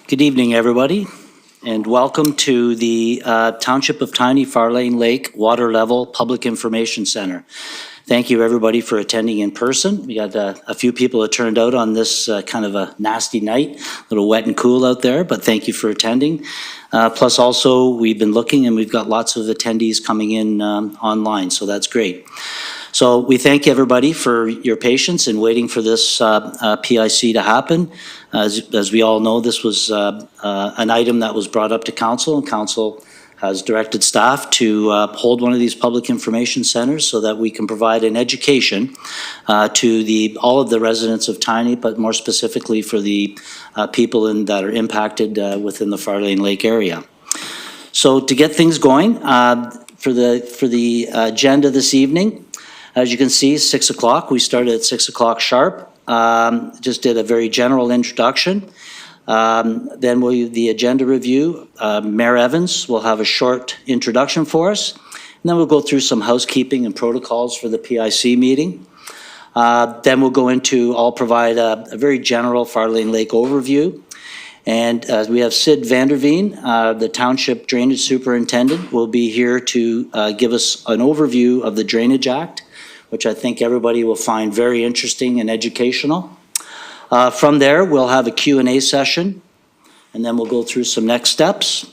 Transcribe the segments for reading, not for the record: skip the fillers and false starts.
Good evening, everybody, and welcome to the Township of Tiny Farlain Lake Water Level Public Information Center. Thank you, everybody, for attending in person. We got a few people that turned out on this kind of a nasty night, a little wet and cool out there, but thank you for attending. Plus, also, we've been looking and we've got lots of attendees coming in online, so that's great. So we thank everybody for your patience in waiting for this PIC to happen. As we all know, this was an item that was brought up to council, and council has directed staff to hold one of these public information centers so that we can provide an education to all of the residents of Tiny, but more specifically for the people that are impacted within the Farlain Lake area. So to get things going, for the agenda this evening, as you can see, 6 o'clock. We started at 6 o'clock sharp. Just did a very general introduction. Then the agenda review. Mayor Evans will have a short introduction for us. And then we'll go through some housekeeping and protocols for the PIC meeting. Then we'll go into, I'll provide a very general Farlain Lake overview. And we have Sid Vanderveen, the Township Drainage Superintendent, will be here to give us an overview of the Drainage Act, which I think everybody will find very interesting and educational. From there, we'll have a Q&A session, and then we'll go through some next steps,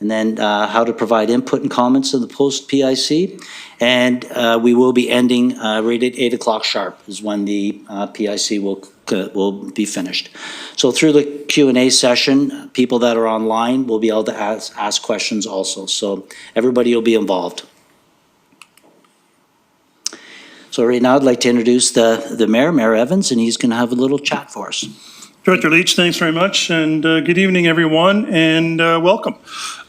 and then how to provide input and comments in the post-PIC. And we will be ending right at 8 o'clock sharp is when the PIC will be finished. So through the Q&A session, people that are online will be able to ask questions also. So everybody will be involved. So right now, I'd like to introduce the mayor, Mayor Evans, and he's going to have a little chat for us. Director Leach, thanks very much, and good evening, everyone, and welcome.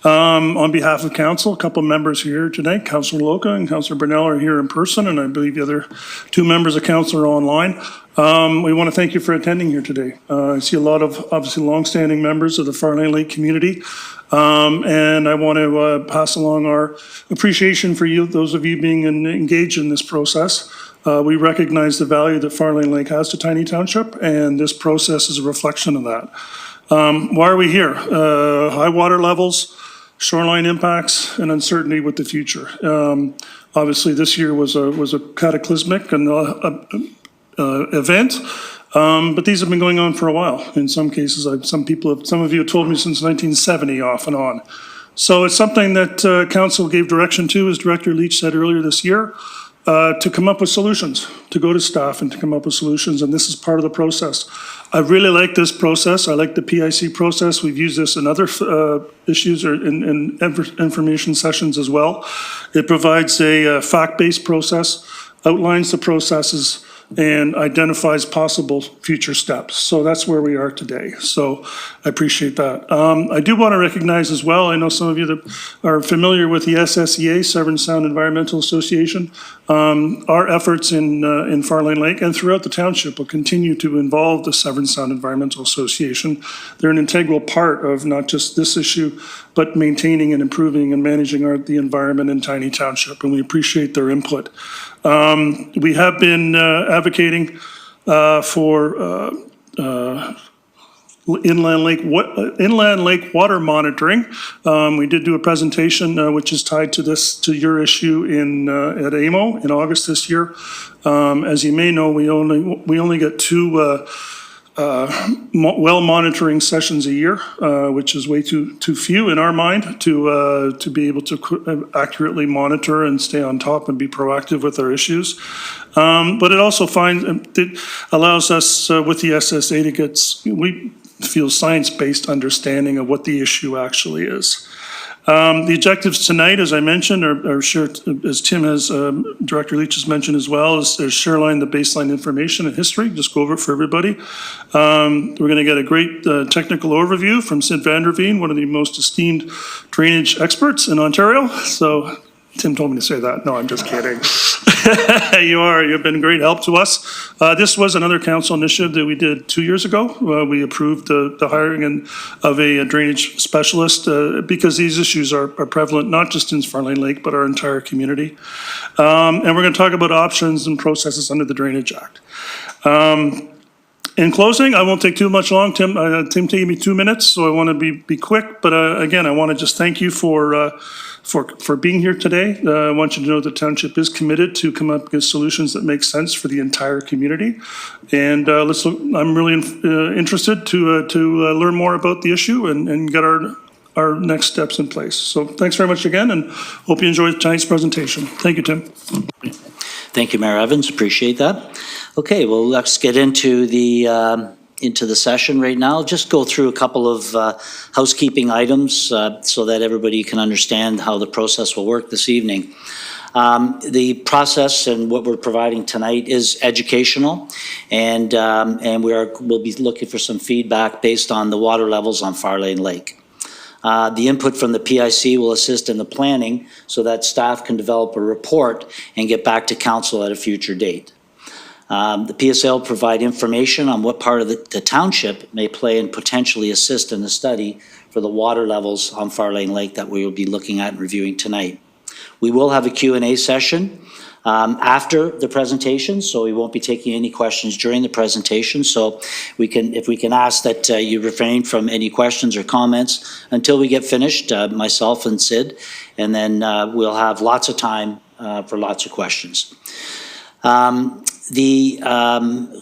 On behalf of council, a couple of members here today, Councillor Loca and Councillor Burnell are here in person, and I believe the other two members of council are online. We want to thank you for attending here today. I see a lot of obviously longstanding members of the Farlain Lake community, and I want to pass along our appreciation for you, those of you being engaged in this process. We recognize the value that Farlain Lake has to Tiny Township, and this process is a reflection of that. Why are we here? High water levels, shoreline impacts, and uncertainty with the future. Obviously, this year was a cataclysmic and event, but these have been going on for a while. In some cases, some of you have told me since 1970, off and on. So it's something that council gave direction to, as Director Leach said earlier this year, to come up with solutions, to go to staff and to come up with solutions, and this is part of the process. I really like this process. I like the PIC process. We've used this in other issues or in information sessions as well. It provides a fact-based process, outlines the processes, and identifies possible future steps. So that's where we are today. So I appreciate that. I do want to recognize as well, I know some of you that are familiar with the SSEA, Severn Sound Environmental Association. Our efforts in Farlain Lake and throughout the township will continue to involve the Severn Sound Environmental Association. They're an integral part of not just this issue, but maintaining and improving and managing the environment in Tiny Township, and we appreciate their input. We have been advocating for inland lake water monitoring. We did do a presentation which is tied to your issue at AMO in August this year. As you may know, we only get two well monitoring sessions a year, which is way too few in our mind to be able to accurately monitor and stay on top and be proactive with our issues. But it also allows us with the SSA to get, we feel, science-based understanding of what the issue actually is. The objectives tonight, as I mentioned, are shared, as Tim has, Director Leach has mentioned as well, is shoreline, the baseline information and history. Just go over it for everybody. We're going to get a great technical overview from Sid Vanderveen, one of the most esteemed drainage experts in Ontario. So Tim told me to say that. No, I'm just kidding. You've been a great help to us. This was another council initiative that we did 2 years ago. We approved the hiring of a drainage specialist because these issues are prevalent not just in Farlain Lake, but our entire community. And we're going to talk about options and processes under the Drainage Act. In closing, I won't take too much long. Tim gave me 2 minutes, so I want to be quick. But again, I want to just thank you for being here today. I want you to know the township is committed to come up with solutions that make sense for the entire community. And I'm really interested to learn more about the issue and get our next steps in place. So thanks very much again, and hope you enjoyed tonight's presentation. Thank you, Tim. Thank you, Mayor Evans. Appreciate that. Okay, well, let's get into the session right now. Just go through a couple of housekeeping items so that everybody can understand how the process will work this evening. The process and what we're providing tonight is educational, and we'll be looking for some feedback based on the water levels on Farlain Lake. The input from the PIC will assist in the planning so that staff can develop a report and get back to council at a future date. The PSA will provide information on what part of the township may play and potentially assist in the study for the water levels on Farlain Lake that we will be looking at and reviewing tonight. We will have a Q&A session after the presentation, so we won't be taking any questions during the presentation. So if we can ask that you refrain from any questions or comments until we get finished, myself and Sid, and then we'll have lots of time for lots of questions. The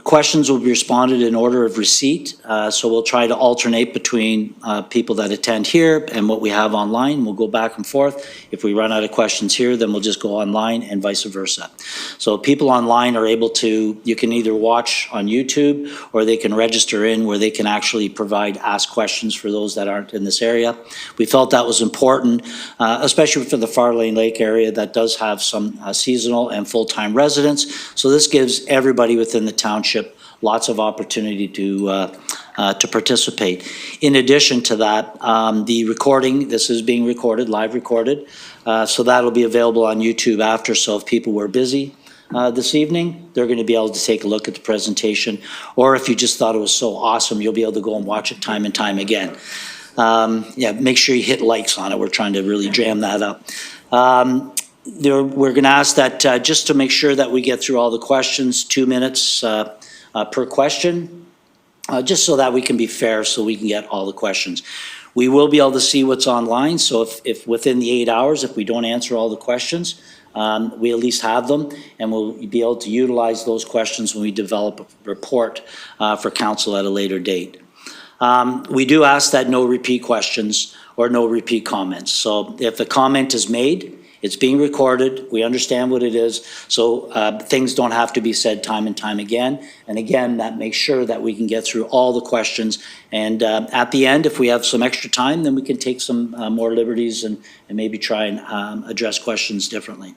questions will be responded in order of receipt, so we'll try to alternate between people that attend here and what we have online. We'll go back and forth. If we run out of questions here, then we'll just go online and vice versa. So people online are able to, you can either watch on YouTube or they can register in where they can actually ask questions for those that aren't in this area. We felt that was important, especially for the Farlain Lake area that does have some seasonal and full-time residents. So this gives everybody within the township lots of opportunity to participate. In addition to that, the recording, this is being recorded, live recorded, so that'll be available on YouTube after. So if people were busy this evening, they're going to be able to take a look at the presentation, or if you just thought it was so awesome, you'll be able to go and watch it time and time again. Yeah, make sure you hit likes on it. We're trying to really jam that up. We're going to ask that just to make sure that we get through all the questions, 2 minutes per question, just so that we can be fair, so we can get all the questions. We will be able to see what's online, so if within the 8 hours, if we don't answer all the questions, we at least have them, and we'll be able to utilize those questions when we develop a report for council at a later date. We do ask that no repeat questions or no repeat comments. So if a comment is made, it's being recorded, we understand what it is, so things don't have to be said time and time again. And again, that makes sure that we can get through all the questions. And at the end, if we have some extra time, then we can take some more liberties and maybe try and address questions differently.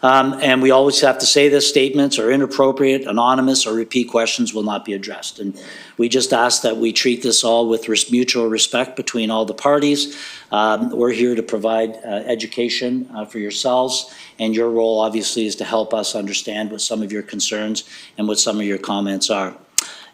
And we always have to say this, statements are inappropriate, anonymous, or repeat questions will not be addressed. And we just ask that we treat this all with mutual respect between all the parties. We're here to provide education for yourselves, and your role obviously is to help us understand what some of your concerns and what some of your comments are.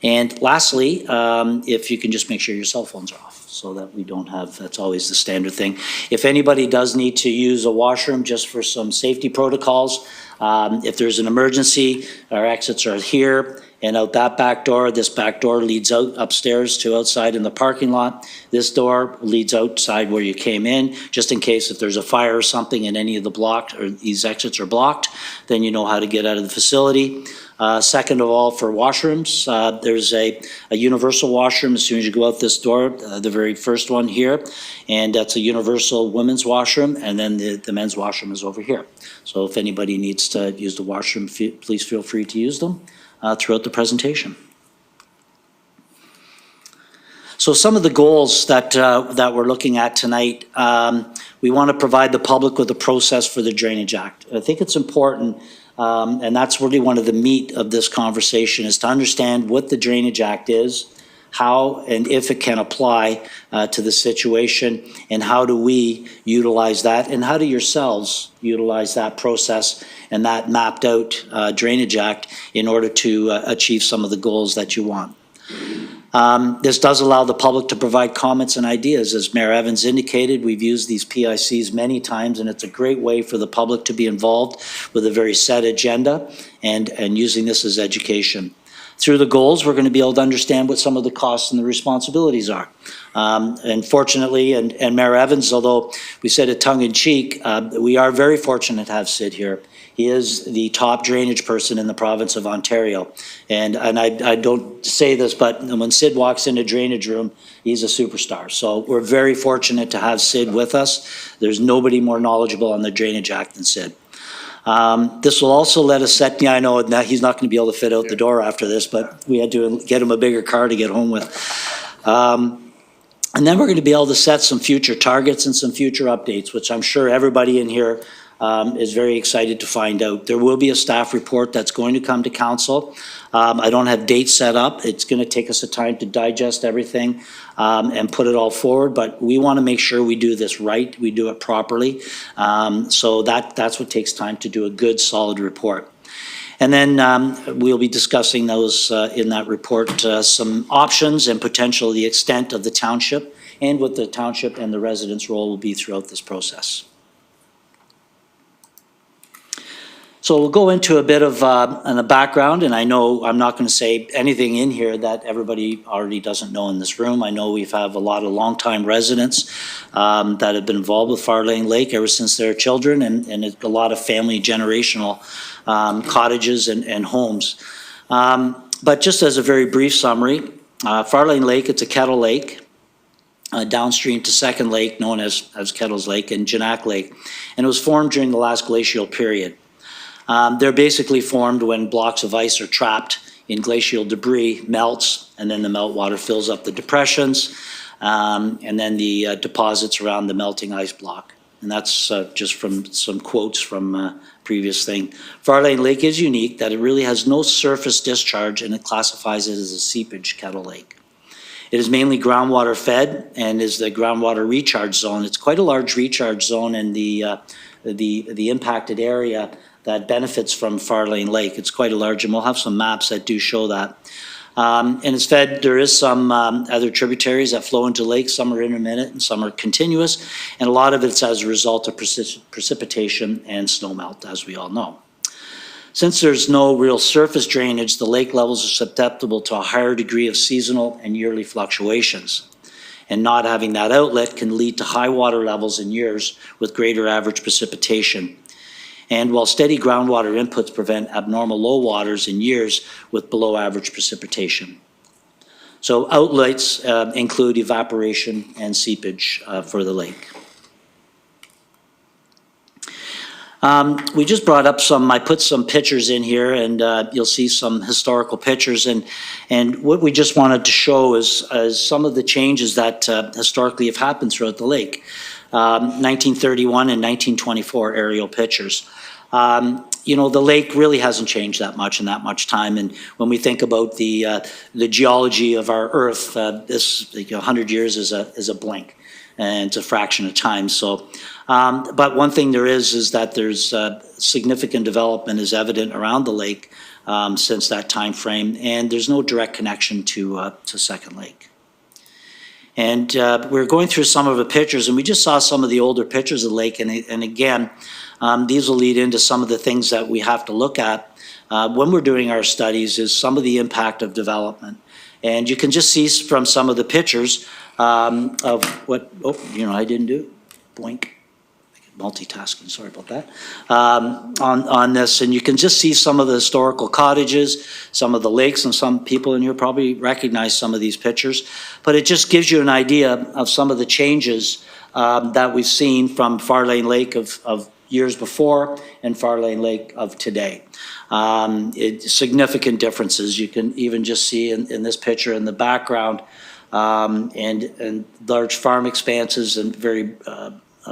And lastly, if you can just make sure your cell phones are off, so that we don't have, that's always the standard thing. If anybody does need to use a washroom just for some safety protocols, if there's an emergency, our exits are here and out that back door. This back door leads out upstairs to outside in the parking lot. This door leads outside where you came in, just in case if there's a fire or something and any of the blocked or these exits are blocked, then you know how to get out of the facility. Second of all, for washrooms, there's a universal washroom as soon as you go out this door, the very first one here, and that's a universal women's washroom, and then the men's washroom is over here. So if anybody needs to use the washroom, please feel free to use them throughout the presentation. So some of the goals that we're looking at tonight, we want to provide the public with a process for the Drainage Act. I think it's important, and that's really one of the meat of this conversation, is to understand what the Drainage Act is, how and if it can apply to the situation, and how do we utilize that, and how do yourselves utilize that process and that mapped out Drainage Act in order to achieve some of the goals that you want. This does allow the public to provide comments and ideas. As Mayor Evans indicated, we've used these PICs many times, and it's a great way for the public to be involved with a very set agenda and using this as education. Through the goals, we're going to be able to understand what some of the costs and the responsibilities are. And fortunately, and Mayor Evans, although we said it tongue-in-cheek, we are very fortunate to have Sid here. He is the top drainage person in the province of Ontario. And I don't say this, but when Sid walks in a drainage room, he's a superstar. So we're very fortunate to have Sid with us. There's nobody more knowledgeable on the Drainage Act than Sid. This will also let us set, I know that he's not going to be able to fit out the door after this, but we had to get him a bigger car to get home with. And then we're going to be able to set some future targets and some future updates, which I'm sure everybody in here is very excited to find out. There will be a staff report that's going to come to council. I don't have dates set up. It's going to take us a time to digest everything and put it all forward, but we want to make sure we do this right, we do it properly. So that's what takes time to do a good, solid report. And then we'll be discussing those in that report, some options and potential, the extent of the township and what the township and the residents' role will be throughout this process. So we'll go into a bit of a background, and I know I'm not going to say anything in here that everybody already doesn't know in this room. I know we have a lot of longtime residents that have been involved with Farlain Lake ever since they were children, and a lot of family generational cottages and homes. But just as a very brief summary, Farlain Lake, it's a kettle lake, downstream to Second Lake, known as Kettles Lake, and Janak Lake, and it was formed during the last glacial period. They're basically formed when blocks of ice are trapped in glacial debris, melts, and then the meltwater fills up the depressions, and then the deposits around the melting ice block. And that's just from some quotes from previous thing. Farlain Lake is unique that it really has no surface discharge, and it classifies it as a seepage kettle lake. It is mainly groundwater fed and is the groundwater recharge zone. It's quite a large recharge zone in the impacted area that benefits from Farlain Lake. It's quite a large, and we'll have some maps that do show that. And it's fed, there is some other tributaries that flow into the lake. Some are intermittent and some are continuous. And a lot of it's as a result of precipitation and snowmelt, as we all know. Since there's no real surface drainage, the lake levels are susceptible to a higher degree of seasonal and yearly fluctuations. And not having that outlet can lead to high water levels in years with greater average precipitation. And while steady groundwater inputs prevent abnormal low waters in years with below average precipitation. So outlets include evaporation and seepage for the lake. We just brought up I put some pictures in here, and you'll see some historical pictures. And what we just wanted to show is some of the changes that historically have happened throughout the lake. 1931 and 1924 aerial pictures. The lake really hasn't changed that much in that much time. And when we think about the geology of our Earth, this 100 years is a blink, and it's a fraction of time. So, but one thing there is that there's significant development is evident around the lake since that time frame, and there's no direct connection to Second Lake. And we're going through some of the pictures, and we just saw some of the older pictures of the lake. And again, these will lead into some of the things that we have to look at when we're doing our studies is some of the impact of development. And you can just see from some of the pictures of what, I didn't do, boink. Multitasking, sorry about that, on this. And you can just see some of the historical cottages, some of the lakes, and some people in here probably recognize some of these pictures. But it just gives you an idea of some of the changes that we've seen from Farlain Lake of years before and Farlain Lake of today. Significant differences. You can even just see in this picture in the background and large farm expanses and very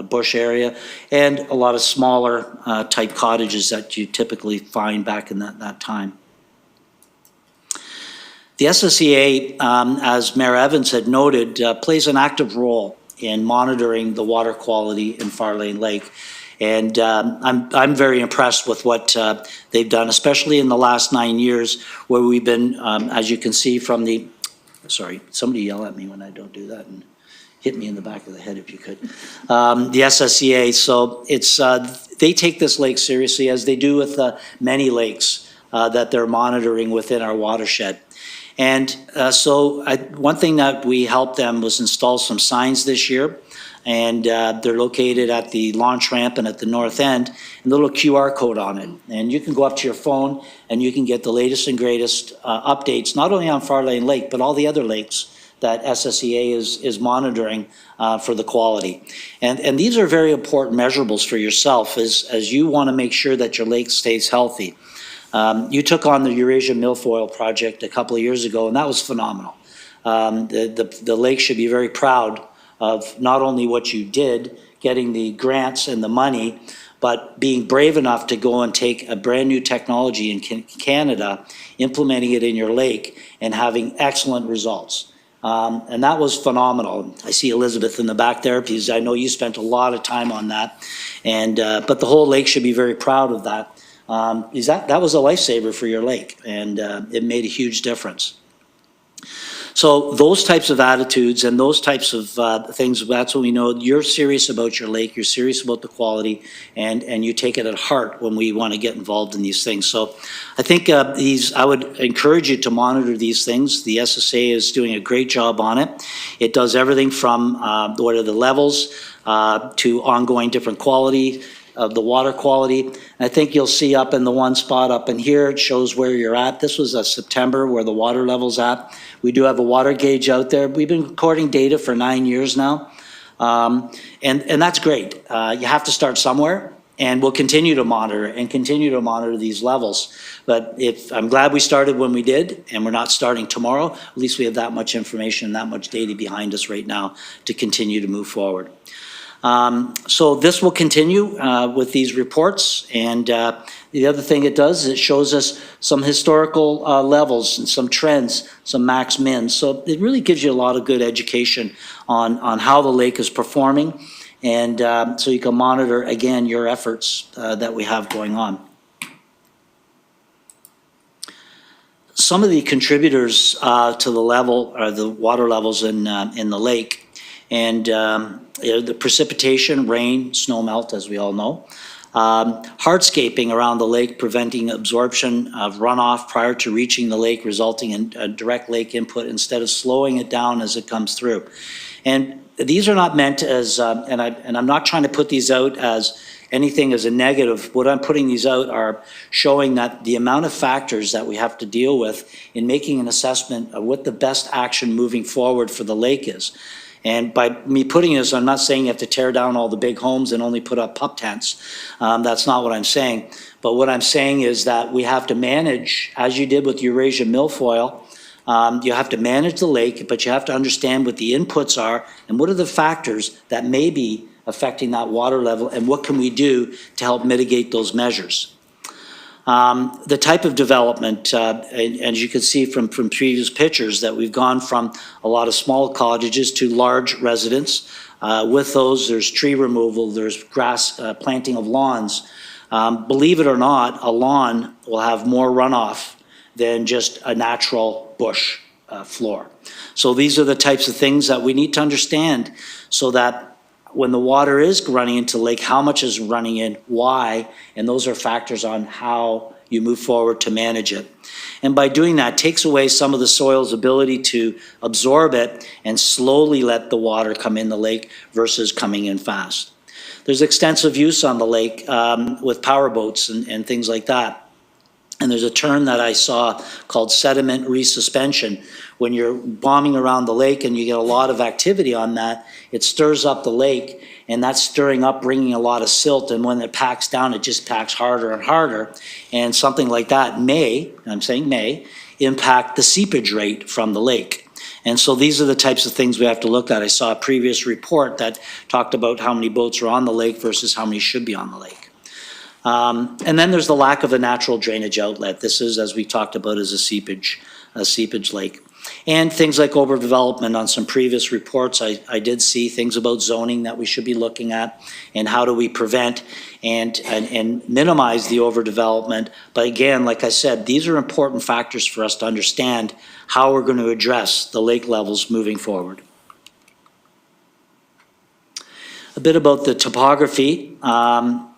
bush area, and a lot of smaller type cottages that you typically find back in that time. The SSEA, as Mayor Evans had noted, plays an active role in monitoring the water quality in Farlain Lake. And I'm very impressed with what they've done, especially in the last 9 years, where we've been, as you can see from the, sorry, somebody yell at me when I don't do that, and hit me in the back of the head if you could. The SSEA, so it's, they take this lake seriously, as they do with many lakes that they're monitoring within our watershed. And one thing that we helped them was install some signs this year, and they're located at the launch ramp and at the north end, and a little QR code on it. And you can go up to your phone and you can get the latest and greatest updates, not only on Farlain Lake, but all the other lakes that SSEA is monitoring for the quality. And these are very important measurables for yourself as you want to make sure that your lake stays healthy. You took on the Eurasia Milfoil project a couple of years ago, and that was phenomenal. The lake should be very proud of not only what you did, getting the grants and the money, but being brave enough to go and take a brand new technology in Canada, implementing it in your lake, and having excellent results. And that was phenomenal. I see Elizabeth in the back there, because I know you spent a lot of time on that. And but the whole lake should be very proud of that. That was a lifesaver for your lake, and it made a huge difference. So those types of attitudes and those types of things, that's when we know you're serious about your lake, you're serious about the quality, and you take it at heart when we want to get involved in these things. So I think I would encourage you to monitor these things. The SSA is doing a great job on it. It does everything from what are the levels to ongoing different quality of the water quality. And I think you'll see up in the one spot up in here, it shows where you're at. This was September where the water level's at. We do have a water gauge out there. We've been recording data for 9 years now. And that's great. You have to start somewhere, and we'll continue to monitor these levels. But I'm glad we started when we did, and we're not starting tomorrow. At least we have that much information and that much data behind us right now to continue to move forward. So this will continue with these reports, and the other thing it does is it shows us some historical levels and some trends, some max min. So it really gives you a lot of good education on how the lake is performing, and so you can monitor again your efforts that we have going on. Some of the contributors to the level are the water levels in the lake. And the precipitation, rain, snow melt, as we all know. Hardscaping around the lake, preventing absorption of runoff prior to reaching the lake, resulting in a direct lake input instead of slowing it down as it comes through. And these are not meant as, and I'm not trying to put these out as anything as a negative. What I'm putting these out are showing that the amount of factors that we have to deal with in making an assessment of what the best action moving forward for the lake is. And by me putting this, I'm not saying you have to tear down all the big homes and only put up pup tents. That's not what I'm saying. But what I'm saying is that we have to manage, as you did with Eurasia Milfoil, you have to manage the lake, but you have to understand what the inputs are and what are the factors that may be affecting that water level, and what can we do to help mitigate those measures. The type of development, and as you can see from previous pictures, that we've gone from a lot of small cottages to large residents. With those, there's tree removal, there's grass, planting of lawns. Believe it or not, a lawn will have more runoff than just a natural bush floor. So these are the types of things that we need to understand, so that when the water is running into the lake, how much is running in, why, and those are factors on how you move forward to manage it. And by doing that, takes away some of the soil's ability to absorb it and slowly let the water come in the lake versus coming in fast. There's extensive use on the lake with power boats and things like that. And there's a term that I saw called sediment resuspension. When you're bombing around the lake and you get a lot of activity on that, it stirs up the lake, and that's stirring up, bringing a lot of silt, and when it packs down, it just packs harder and harder. And something like that may, I'm saying may, impact the seepage rate from the lake. And so these are the types of things we have to look at. I saw a previous report that talked about how many boats are on the lake versus how many should be on the lake. And then there's the lack of a natural drainage outlet. This is, as we talked about, is a seepage lake. And things like overdevelopment. On some previous reports, I did see things about zoning that we should be looking at, and how do we prevent and minimize the overdevelopment. But again, like I said, these are important factors for us to understand how we're going to address the lake levels moving forward. A bit about the topography.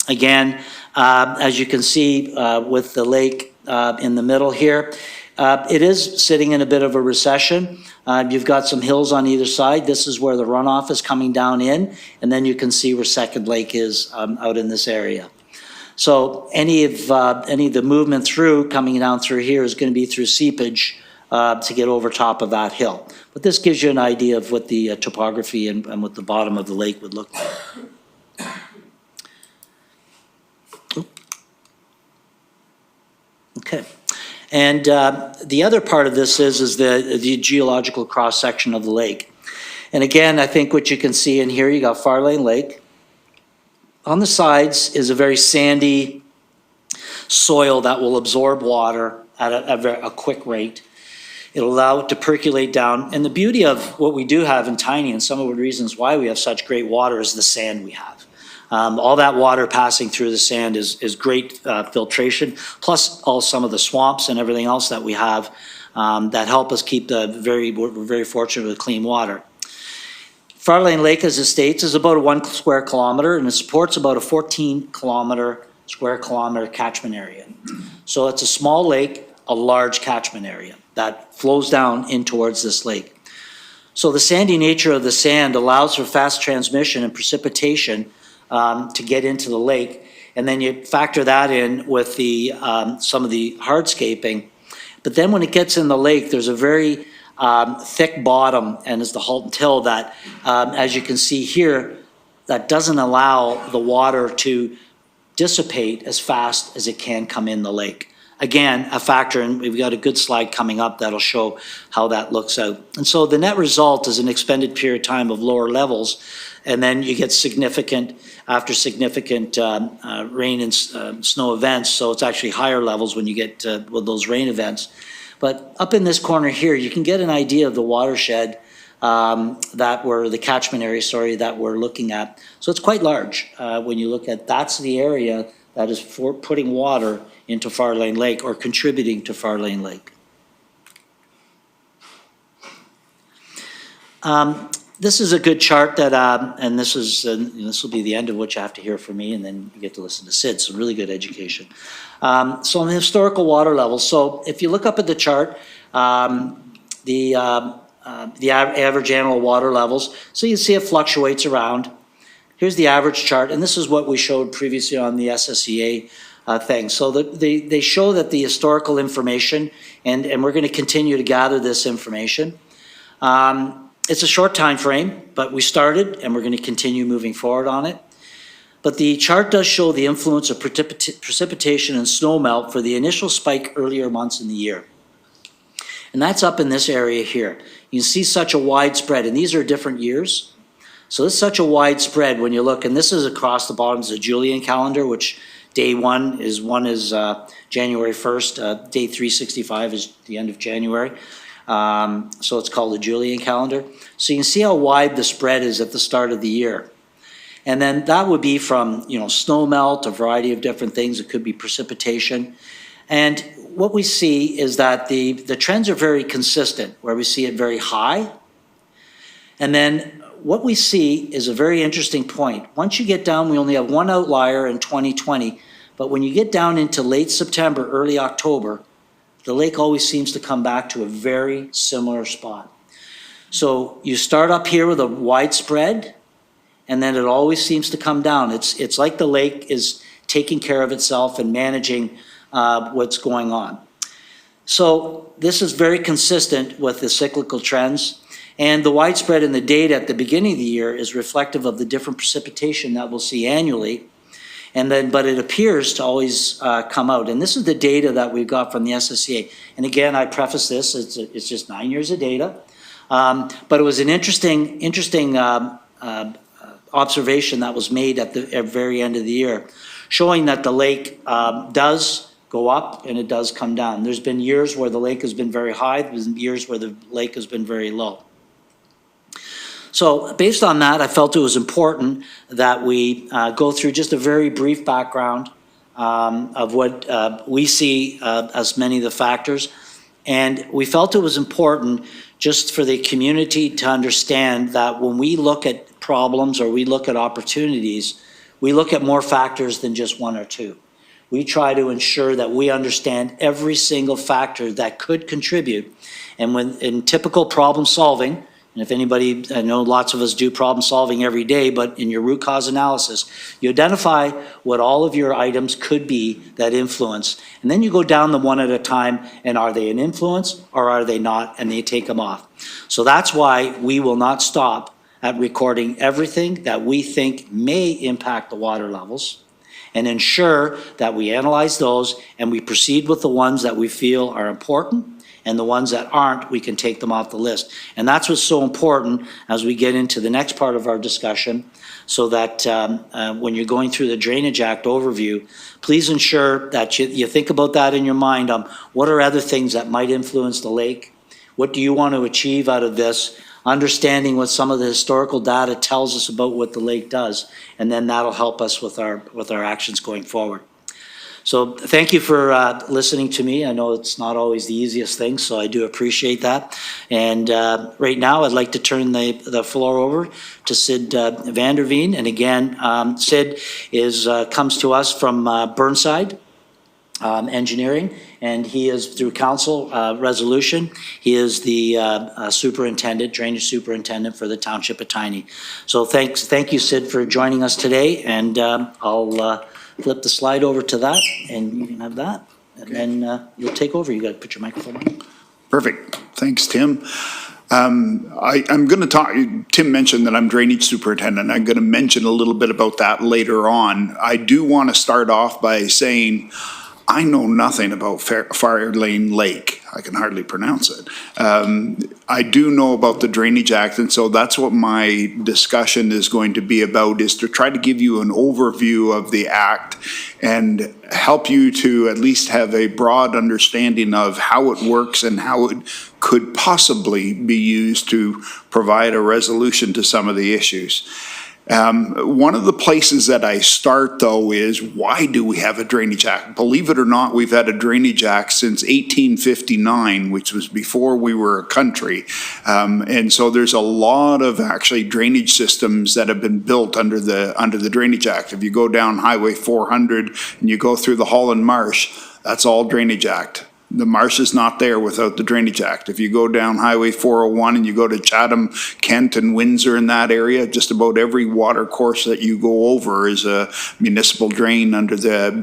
Again, as you can see with the lake, in the middle here. It is sitting in a bit of a recession. You've got some hills on either side. This is where the runoff is coming down in, and then you can see where Second Lake is out in this area. So any of the movement through coming down through here is going to be through seepage to get over top of that hill. But this gives you an idea of what the topography and what the bottom of the lake would look like. Okay. And the other part of this is the geological cross-section of the lake. And again, I think what you can see in here, you got Farlain Lake. On the sides is a very sandy soil that will absorb water at a quick rate. It'll allow it to percolate down. And the beauty of what we do have in Tiny, and some of the reasons why we have such great water, is the sand we have. All that water passing through the sand is great filtration, plus some of the swamps and everything else that we have that help us keep we're very fortunate with clean water. Farlain Lake, as it states, is about a 1 square kilometer, and it supports about a 14 square kilometer catchment area. So it's a small lake, a large catchment area that flows down in towards this lake. So the sandy nature of the sand allows for fast transmission and precipitation to get into the lake, and then you factor that in with some of the hardscaping. But then when it gets in the lake, there's a very thick bottom, and it's the Halton Till that, as you can see here, that doesn't allow the water to dissipate as fast as it can come in the lake. Again, a factor, and we've got a good slide coming up that'll show how that looks out. And so the net result is an expended period of time of lower levels, and then you get significant rain and snow events, so it's actually higher levels when you get with those rain events. But up in this corner here, you can get an idea of the watershed the catchment area, that we're looking at. So it's quite large when you look at, that's the area that is for putting water into Farlain Lake or contributing to Farlain Lake. This is a good chart that, and this will be the end of what you have to hear from me, and then you get to listen to Sid, so really good education. So on the historical water levels, so if you look up at the chart, the average annual water levels, so you see it fluctuates around. Here's the average chart, and this is what we showed previously on the SSEA thing. So they show that the historical information, and we're going to continue to gather this information. It's a short time frame, but we started and we're going to continue moving forward on it. But the chart does show the influence of precipitation and snowmelt for the initial spike earlier months in the year. And that's up in this area here. You see such a wide spread, and these are different years. So this is such a wide spread when you look, and this is across the bottom is a Julian calendar, which day one is January 1st, day 365 is the end of January. So it's called the Julian calendar. So you can see how wide the spread is at the start of the year. And then that would be from, snow melt, a variety of different things. It could be precipitation. And what we see is that the trends are very consistent, where we see it very high. And then what we see is a very interesting point. Once you get down, we only have one outlier in 2020, but when you get down into late September, early October, the lake always seems to come back to a very similar spot. So you start up here with a wide spread, and then it always seems to come down. It's like the lake is taking care of itself and managing what's going on. So this is very consistent with the cyclical trends, and the widespread in the data at the beginning of the year is reflective of the different precipitation that we'll see annually. But it appears to always come out. And this is the data that we've got from the SSEA. And again, I preface this, it's just 9 years of data. But it was an interesting observation that was made at the very end of the year, showing that the lake does go up and it does come down. There's been years where the lake has been very high, there's been years where the lake has been very low. So based on that, I felt it was important that we go through just a very brief background of what we see as many of the factors. And we felt it was important just for the community to understand that when we look at problems or we look at opportunities, we look at more factors than just one or two. we try to ensure that we understand every single factor that could contribute. And when in typical problem solving, and if anybody, I know lots of us do problem solving every day, but in your root cause analysis, you identify what all of your items could be that influence, and then you go down them one at a time, and are they an influence or are they not, and you take them off. So that's why we will not stop at recording everything that we think may impact the water levels, and ensure that we analyze those and we proceed with the ones that we feel are important, and the ones that aren't, we can take them off the list. And that's what's so important as we get into the next part of our discussion, so that when you're going through the Drainage Act overview, please ensure that you think about that in your mind on what are other things that might influence the lake? What do you want to achieve out of this? Understanding what some of the historical data tells us about what the lake does, and then that'll help us with our actions going forward. So thank you for listening to me. I know it's not always the easiest thing, so I do appreciate that. And right now, I'd like to turn the floor over to Sid Vanderveen. And again, Sid comes to us from Burnside Engineering, and he is through council resolution. He is the superintendent, drainage superintendent for the Township of Tiny. So thank you, Sid, for joining us today. And I'll flip the slide over to that, and you can have that, and then you'll take over. You got to put your microphone on. Perfect. Thanks, Tim. I'm going to talk, Tim mentioned that I'm drainage superintendent. I'm going to mention a little bit about that later on. I do want to start off by saying I know nothing about Farlain Lake. I can hardly pronounce it. I do know about the Drainage Act, and so that's what my discussion is going to be about, is to try to give you an overview of the Act and help you to at least have a broad understanding of how it works and how it could possibly be used to provide a resolution to some of the issues. One of the places that I start, though, is why do we have a Drainage Act? Believe it or not, we've had a Drainage Act since 1859, which was before we were a country. And so there's a lot of actually drainage systems that have been built under the Drainage Act. If you go down Highway 400 and you go through the Holland Marsh, that's all Drainage Act. The marsh is not there without the Drainage Act. If you go down Highway 401 and you go to Chatham, Kent, and Windsor in that area, just about every water course that you go over is a municipal drain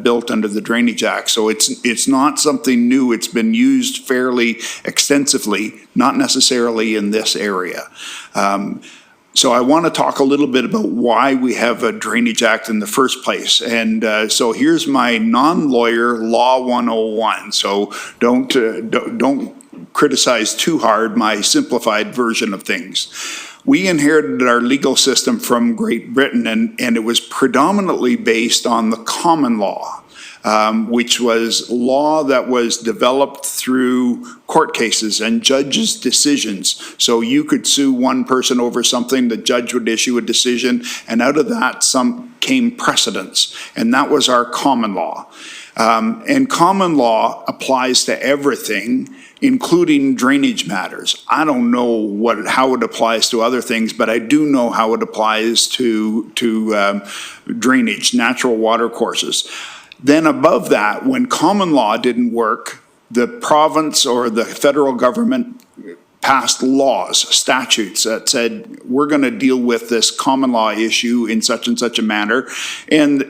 built under the Drainage Act. So it's not something new. It's been used fairly extensively, not necessarily in this area. So I want to talk a little bit about why we have a Drainage Act in the first place. And so here's my non-lawyer Law 101. So don't criticize too hard my simplified version of things. We inherited our legal system from Great Britain, and it was predominantly based on the common law. Which was law that was developed through court cases and judges' decisions. So you could sue one person over something, the judge would issue a decision, and out of that came precedents, and that was our common law. And common law applies to everything, including drainage matters. I don't know how it applies to other things, but I do know how it applies to drainage, natural water courses. Then above that, when common law didn't work, the province or the federal government passed laws, statutes that said, we're going to deal with this common law issue in such and such a manner. And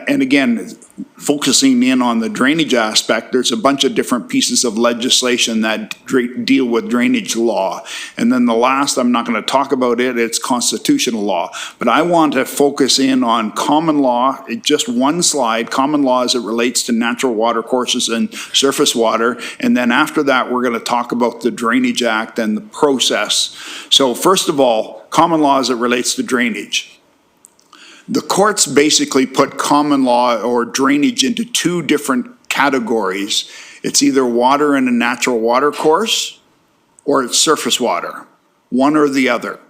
again, focusing in on the drainage aspect, there's a bunch of different pieces of legislation that deal with drainage law. And then the last, I'm not going to talk about it, it's constitutional law. But I want to focus in on common law, just one slide, common law as it relates to natural water courses and surface water. And then after that, we're going to talk about the Drainage Act and the process. So first of all, common law as it relates to drainage. The courts basically put common law or drainage into two different categories. It's either water in a natural water course or it's surface water, one or the other.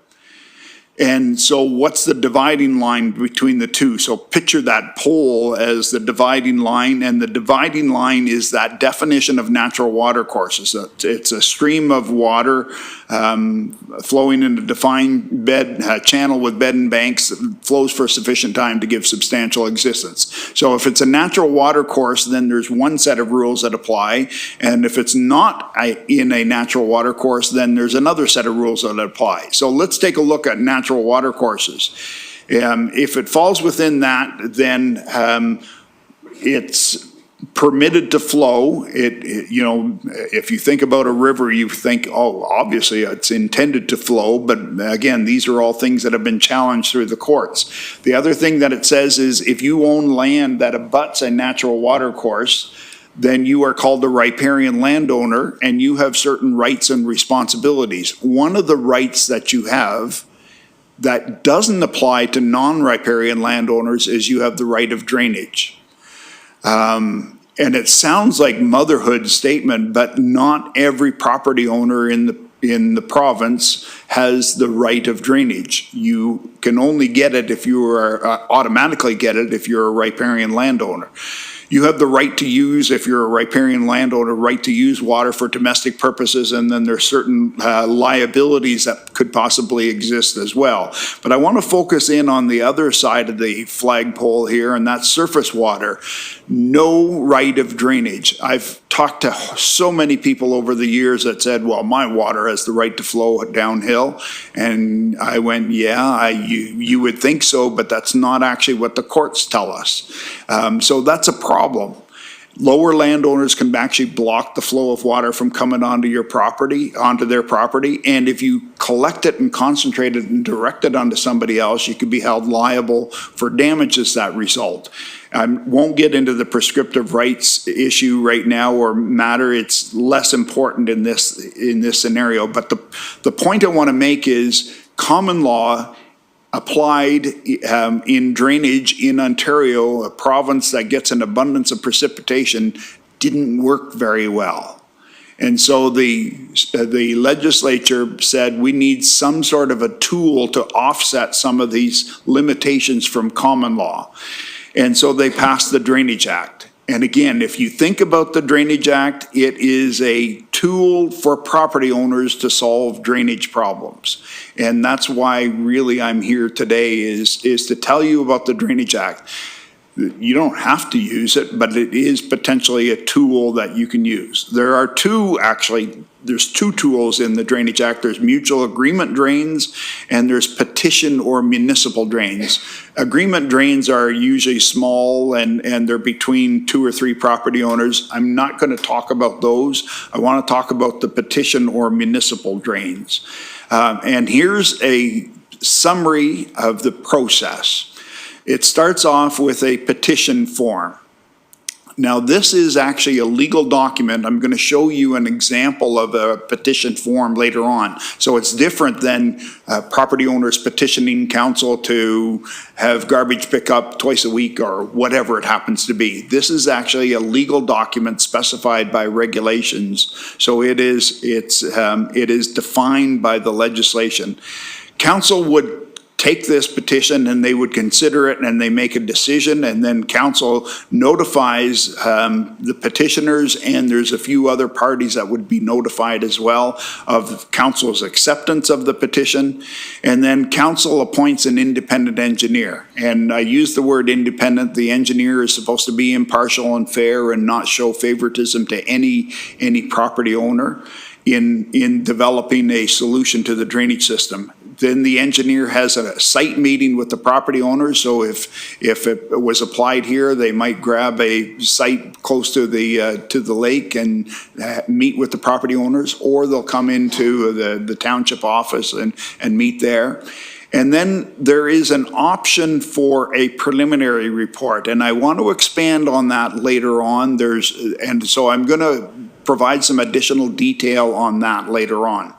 And so what's the dividing line between the two? So picture that pole as the dividing line, and the dividing line is that definition of natural water courses. It's a stream of water flowing in a defined channel with bed and banks that flows for sufficient time to give substantial existence. So if it's a natural water course, then there's one set of rules that apply. And if it's not in a natural water course, then there's another set of rules that apply. So let's take a look at natural water courses. If it falls within that, then it's permitted to flow. You know, if you think about a river, you think, oh, obviously it's intended to flow, but again, these are all things that have been challenged through the courts. The other thing that it says is if you own land that abuts a natural water course, then you are called a riparian landowner and you have certain rights and responsibilities. One of the rights that you have that doesn't apply to non-riparian landowners is you have the right of drainage. And it sounds like motherhood statement, but not every property owner in the province has the right of drainage. You can only get it if you are automatically get it if you're a riparian landowner. You have the right to use, if you're a riparian landowner, right to use water for domestic purposes, and then there's certain liabilities that could possibly exist as well. But I want to focus in on the other side of the flagpole here, and that's surface water. No right of drainage. I've talked to so many people over the years that said, well, my water has the right to flow downhill. And I went, yeah, you would think so, but that's not actually what the courts tell us. So that's a problem. Lower landowners can actually block the flow of water from coming onto your property, onto their property. And if you collect it and concentrate it and direct it onto somebody else, you could be held liable for damages that result. I won't get into the prescriptive rights issue right now or matter. It's less important in this scenario. But the point I want to make is common law applied in drainage in Ontario, a province that gets an abundance of precipitation, didn't work very well. And so the legislature said we need some sort of a tool to offset some of these limitations from common law. And so they passed the Drainage Act. And again, if you think about the Drainage Act, it is a tool for property owners to solve drainage problems. And that's why really I'm here today is to tell you about the Drainage Act. You don't have to use it, but it is potentially a tool that you can use. There's two tools in the Drainage Act. There's mutual agreement drains and there's petition or municipal drains. Agreement drains are usually small and they're between 2 or 3 property owners. I'm not going to talk about those. I want to talk about the petition or municipal drains. And here's a summary of the process. It starts off with a petition form. Now, this is actually a legal document. I'm going to show you an example of a petition form later on. So it's different than property owners petitioning council to have garbage pickup twice a week or whatever it happens to be. This is actually a legal document specified by regulations. So it is defined by the legislation. Council would take this petition and they would consider it and they make a decision, and then council notifies the petitioners, and there's a few other parties that would be notified as well of council's acceptance of the petition. And then council appoints an independent engineer. And I use the word independent. The engineer is supposed to be impartial and fair and not show favoritism to any property owner in developing a solution to the drainage system. Then the engineer has a site meeting with the property owner. So if it was applied here, they might grab a site close to the lake and meet with the property owners, or they'll come into the township office and meet there. And then there is an option for a preliminary report, and I want to expand on that later on. And so I'm going to provide some additional detail on that later on.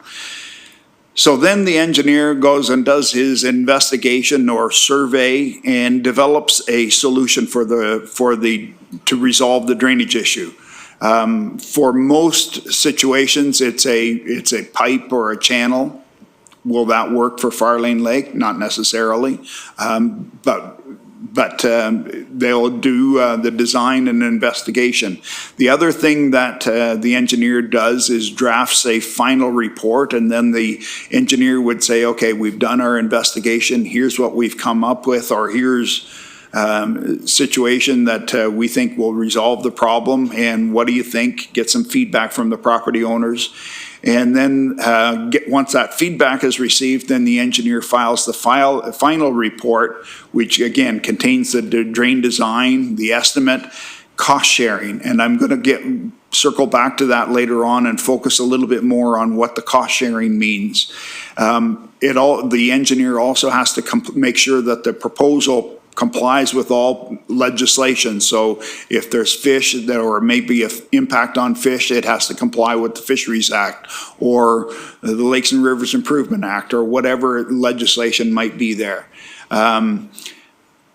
So then the engineer goes and does his investigation or survey and develops a solution to resolve the drainage issue. For most situations, it's a pipe or a channel. Will that work for Farlain Lake? Not necessarily, but they'll do the design and investigation. The other thing that the engineer does is drafts a final report, and then the engineer would say, okay, we've done our investigation, here's what we've come up with, or here's situation that we think will resolve the problem, and what do you think? Get some feedback from the property owners. And then once that feedback is received, then the engineer files the final report, which again contains the drain design, the estimate, cost sharing. And I'm going to circle back to that later on and focus a little bit more on what the cost sharing means. The engineer also has to make sure that the proposal complies with all legislation. So if there's fish or maybe an impact on fish, it has to comply with the Fisheries Act or the Lakes and Rivers Improvement Act or whatever legislation might be there.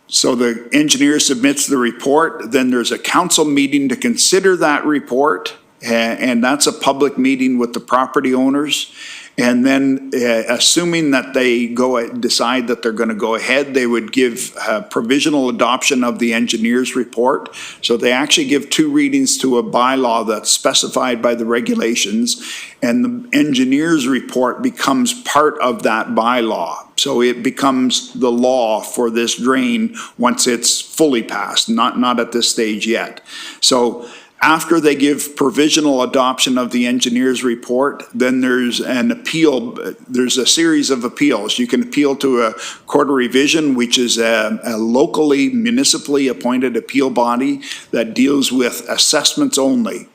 So the engineer submits the report, then there's a council meeting to consider that report, and that's a public meeting with the property owners. And then assuming that they decide that they're going to go ahead, they would give provisional adoption of the engineer's report. So they actually give 2 readings to a bylaw that's specified by the regulations, and the engineer's report becomes part of that bylaw. So it becomes the law for this drain once it's fully passed, not at this stage yet. So after they give provisional adoption of the engineer's report, then there's an appeal. There's a series of appeals. You can appeal to a court of revision, which is a locally, municipally appointed appeal body that deals with assessments only.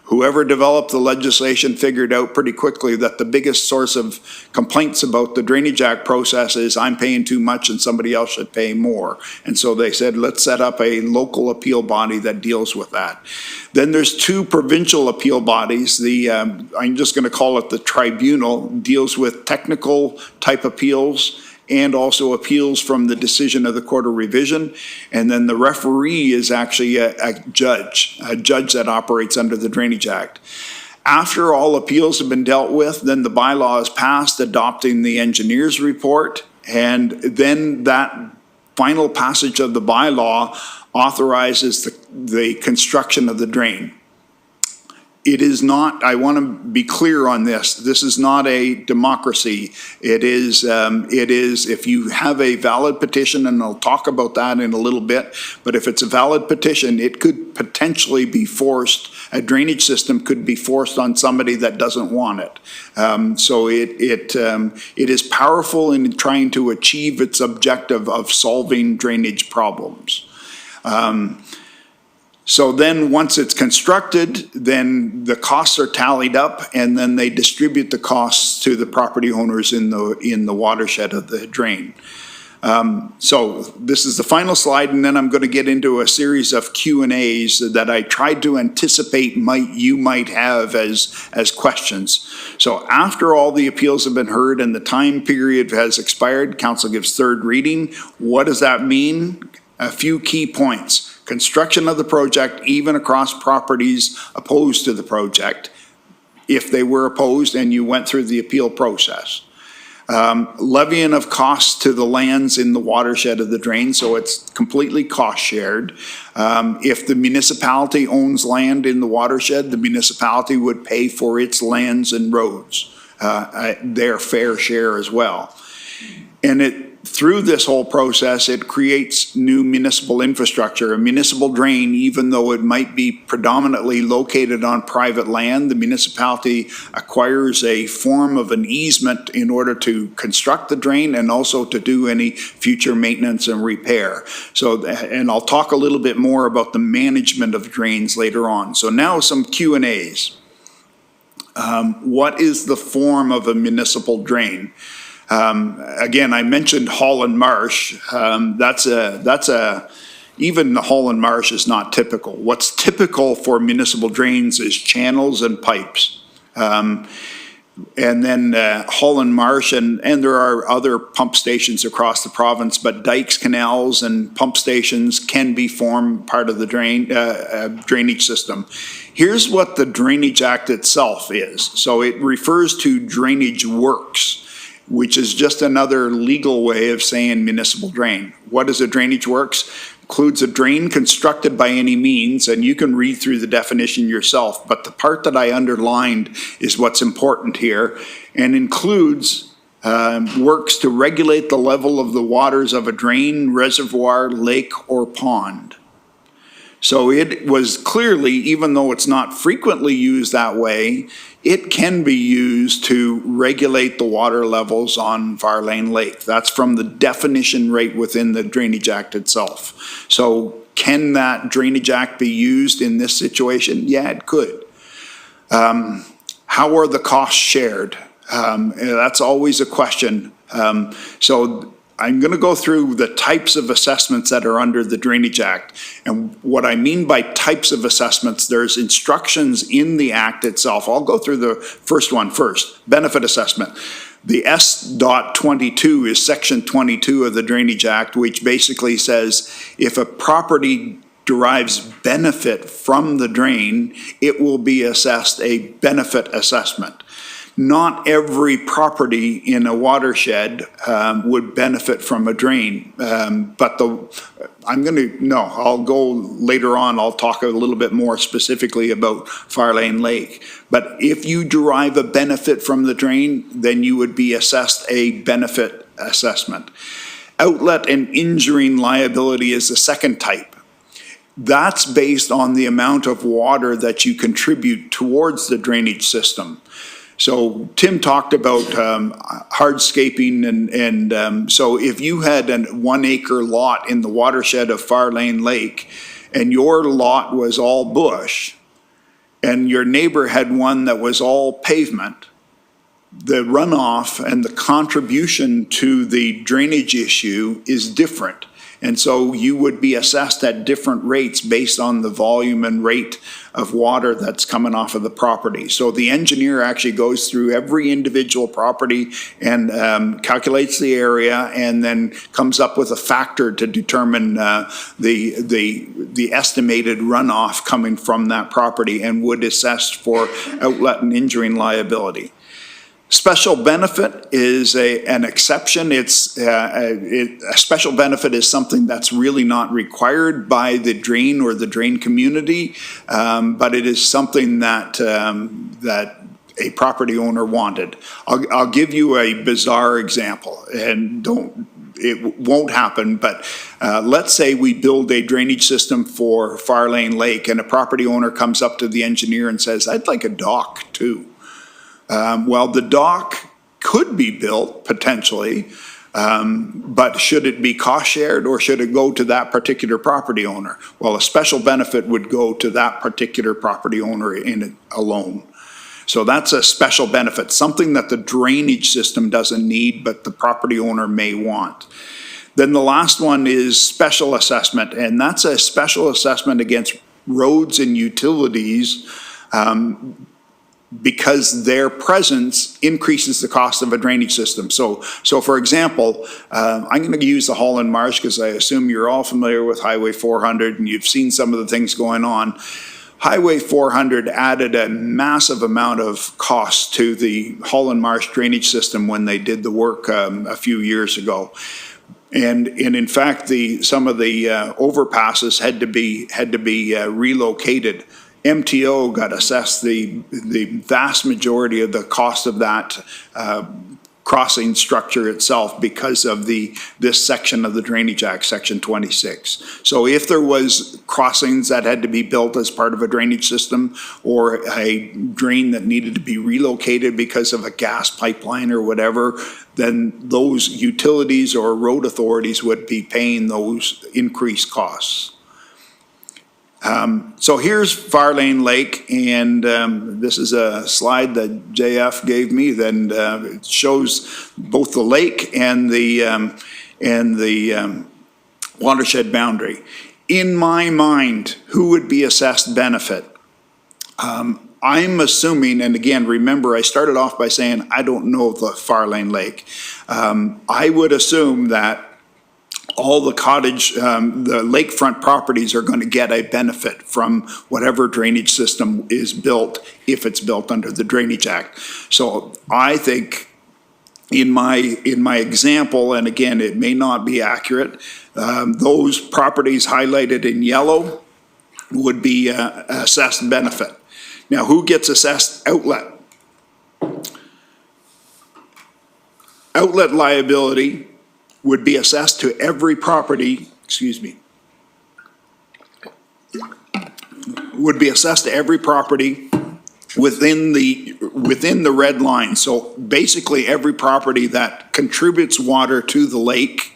Whoever developed the legislation figured out pretty quickly that the biggest source of complaints about the Drainage Act process is I'm paying too much and somebody else should pay more. And so they said, let's set up a local appeal body that deals with that. Then there's 2 provincial appeal bodies. I'm just going to call it the tribunal, deals with technical type appeals and also appeals from the decision of the Court of Revision. And then the referee is actually a judge that operates under the Drainage Act. After all appeals have been dealt with, then the bylaw is passed adopting the engineer's report, and then that final passage of the bylaw authorizes the construction of the drain. It is not, I want to be clear on this, this is not a democracy. It is if you have a valid petition, and I'll talk about that in a little bit, but if it's a valid petition, it could potentially be forced, a drainage system could be forced on somebody that doesn't want it. So it is powerful in trying to achieve its objective of solving drainage problems. So then once it's constructed, then the costs are tallied up, and then they distribute the costs to the property owners in the watershed of the drain. So this is the final slide, and then I'm going to get into a series of Q&As that I tried to anticipate you might have as questions. So after all the appeals have been heard and the time period has expired, council gives 3rd reading. What does that mean? A few key points. Construction of the project, even across properties opposed to the project, if they were opposed and you went through the appeal process. Levying of costs to the lands in the watershed of the drain, so it's completely cost shared. If the municipality owns land in the watershed, the municipality would pay for its lands and roads, their fair share as well. And through this whole process, it creates new municipal infrastructure. A municipal drain, even though it might be predominantly located on private land, the municipality acquires a form of an easement in order to construct the drain and also to do any future maintenance and repair. So, and I'll talk a little bit more about the management of drains later on. So now some Q&As. What is the form of a municipal drain? Again, I mentioned Holland Marsh. Even the Holland Marsh is not typical. What's typical for municipal drains is channels and pipes. And then Holland Marsh, and there are other pump stations across the province, but dikes, canals, and pump stations can be formed part of the drainage system. Here's what the Drainage Act itself is. So it refers to drainage works. which is just another legal way of saying municipal drain. What is a drainage works? Includes a drain constructed by any means, and you can read through the definition yourself, but the part that I underlined is what's important here, and includes works to regulate the level of the waters of a drain, reservoir, lake, or pond. So it was clearly, even though it's not frequently used that way, it can be used to regulate the water levels on Farlain Lake. That's from the definition right within the Drainage Act itself. So can that Drainage Act be used in this situation? Yeah, it could. How are the costs shared? That's always a question. So I'm going to go through the types of assessments that are under the Drainage Act. And what I mean by types of assessments, there's instructions in the Act itself. I'll go through the first one first, benefit assessment. The S.22 is Section 22 of the Drainage Act, which basically says if a property derives benefit from the drain, it will be assessed a benefit assessment. Not every property in a watershed would benefit from a drain, but I'll go later on, I'll talk a little bit more specifically about Farlain Lake. But if you derive a benefit from the drain, then you would be assessed a benefit assessment. Outlet and injuring liability is the second type. That's based on the amount of water that you contribute towards the drainage system. So Tim talked about hardscaping, and so if you had a 1 acre lot in the watershed of Farlain Lake and your lot was all bush and your neighbor had one that was all pavement, the runoff and the contribution to the drainage issue is different. And so you would be assessed at different rates based on the volume and rate of water that's coming off of the property. So the engineer actually goes through every individual property and calculates the area and then comes up with a factor to determine the estimated runoff coming from that property and would assess for outlet and injuring liability. Special benefit is an exception. A special benefit is something that's really not required by the drain or the drain community, but it is something that a property owner wanted. I'll give you a bizarre example, and it won't happen, but let's say we build a drainage system for Farlain Lake, and a property owner comes up to the engineer and says, "I'd like a dock too." Well, the dock could be built potentially, but should it be cost shared or should it go to that particular property owner? Well, a special benefit would go to that particular property owner in it alone. So that's a special benefit, something that the drainage system doesn't need, but the property owner may want. Then the last one is special assessment, and that's a special assessment against roads and utilities, because their presence increases the cost of a drainage system. So for example, I'm going to use the Holland Marsh because I assume you're all familiar with Highway 400 and you've seen some of the things going on. Highway 400 added a massive amount of cost to the Holland Marsh drainage system when they did the work a few years ago. And in fact, some of the overpasses had to be relocated. MTO got assessed the vast majority of the cost of that crossing structure itself because of this section of the Drainage Act, Section 26. So if there was crossings that had to be built as part of a drainage system or a drain that needed to be relocated because of a gas pipeline or whatever, then those utilities or road authorities would be paying those increased costs. So here's Farlain Lake, and this is a slide that JF gave me. Then it shows both the lake and the watershed boundary. In my mind, who would be assessed benefit? I'm assuming, and again, remember, I started off by saying I don't know the Farlain Lake. I would assume that all the the lakefront properties are going to get a benefit from whatever drainage system is built, if it's built under the Drainage Act. So I think in my example, and again, it may not be accurate, those properties highlighted in yellow would be assessed benefit. Now, who gets assessed outlet? Outlet liability would be assessed to every property, would be assessed to every property within the red line. So basically, every property that contributes water to the lake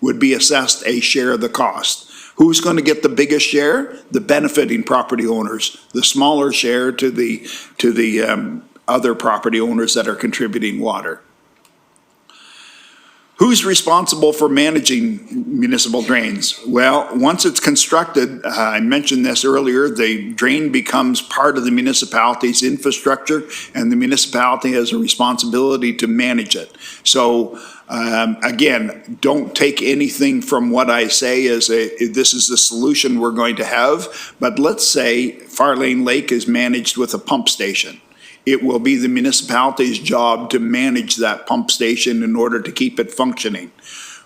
would be assessed a share of the cost. Who's going to get the biggest share? The benefiting property owners. The smaller share to the other property owners that are contributing water. Who's responsible for managing municipal drains? Well, once it's constructed, I mentioned this earlier, the drain becomes part of the municipality's infrastructure, and the municipality has a responsibility to manage it. So again, don't take anything from what I say as this is the solution we're going to have, but let's say Farlain Lake is managed with a pump station. It will be the municipality's job to manage that pump station in order to keep it functioning.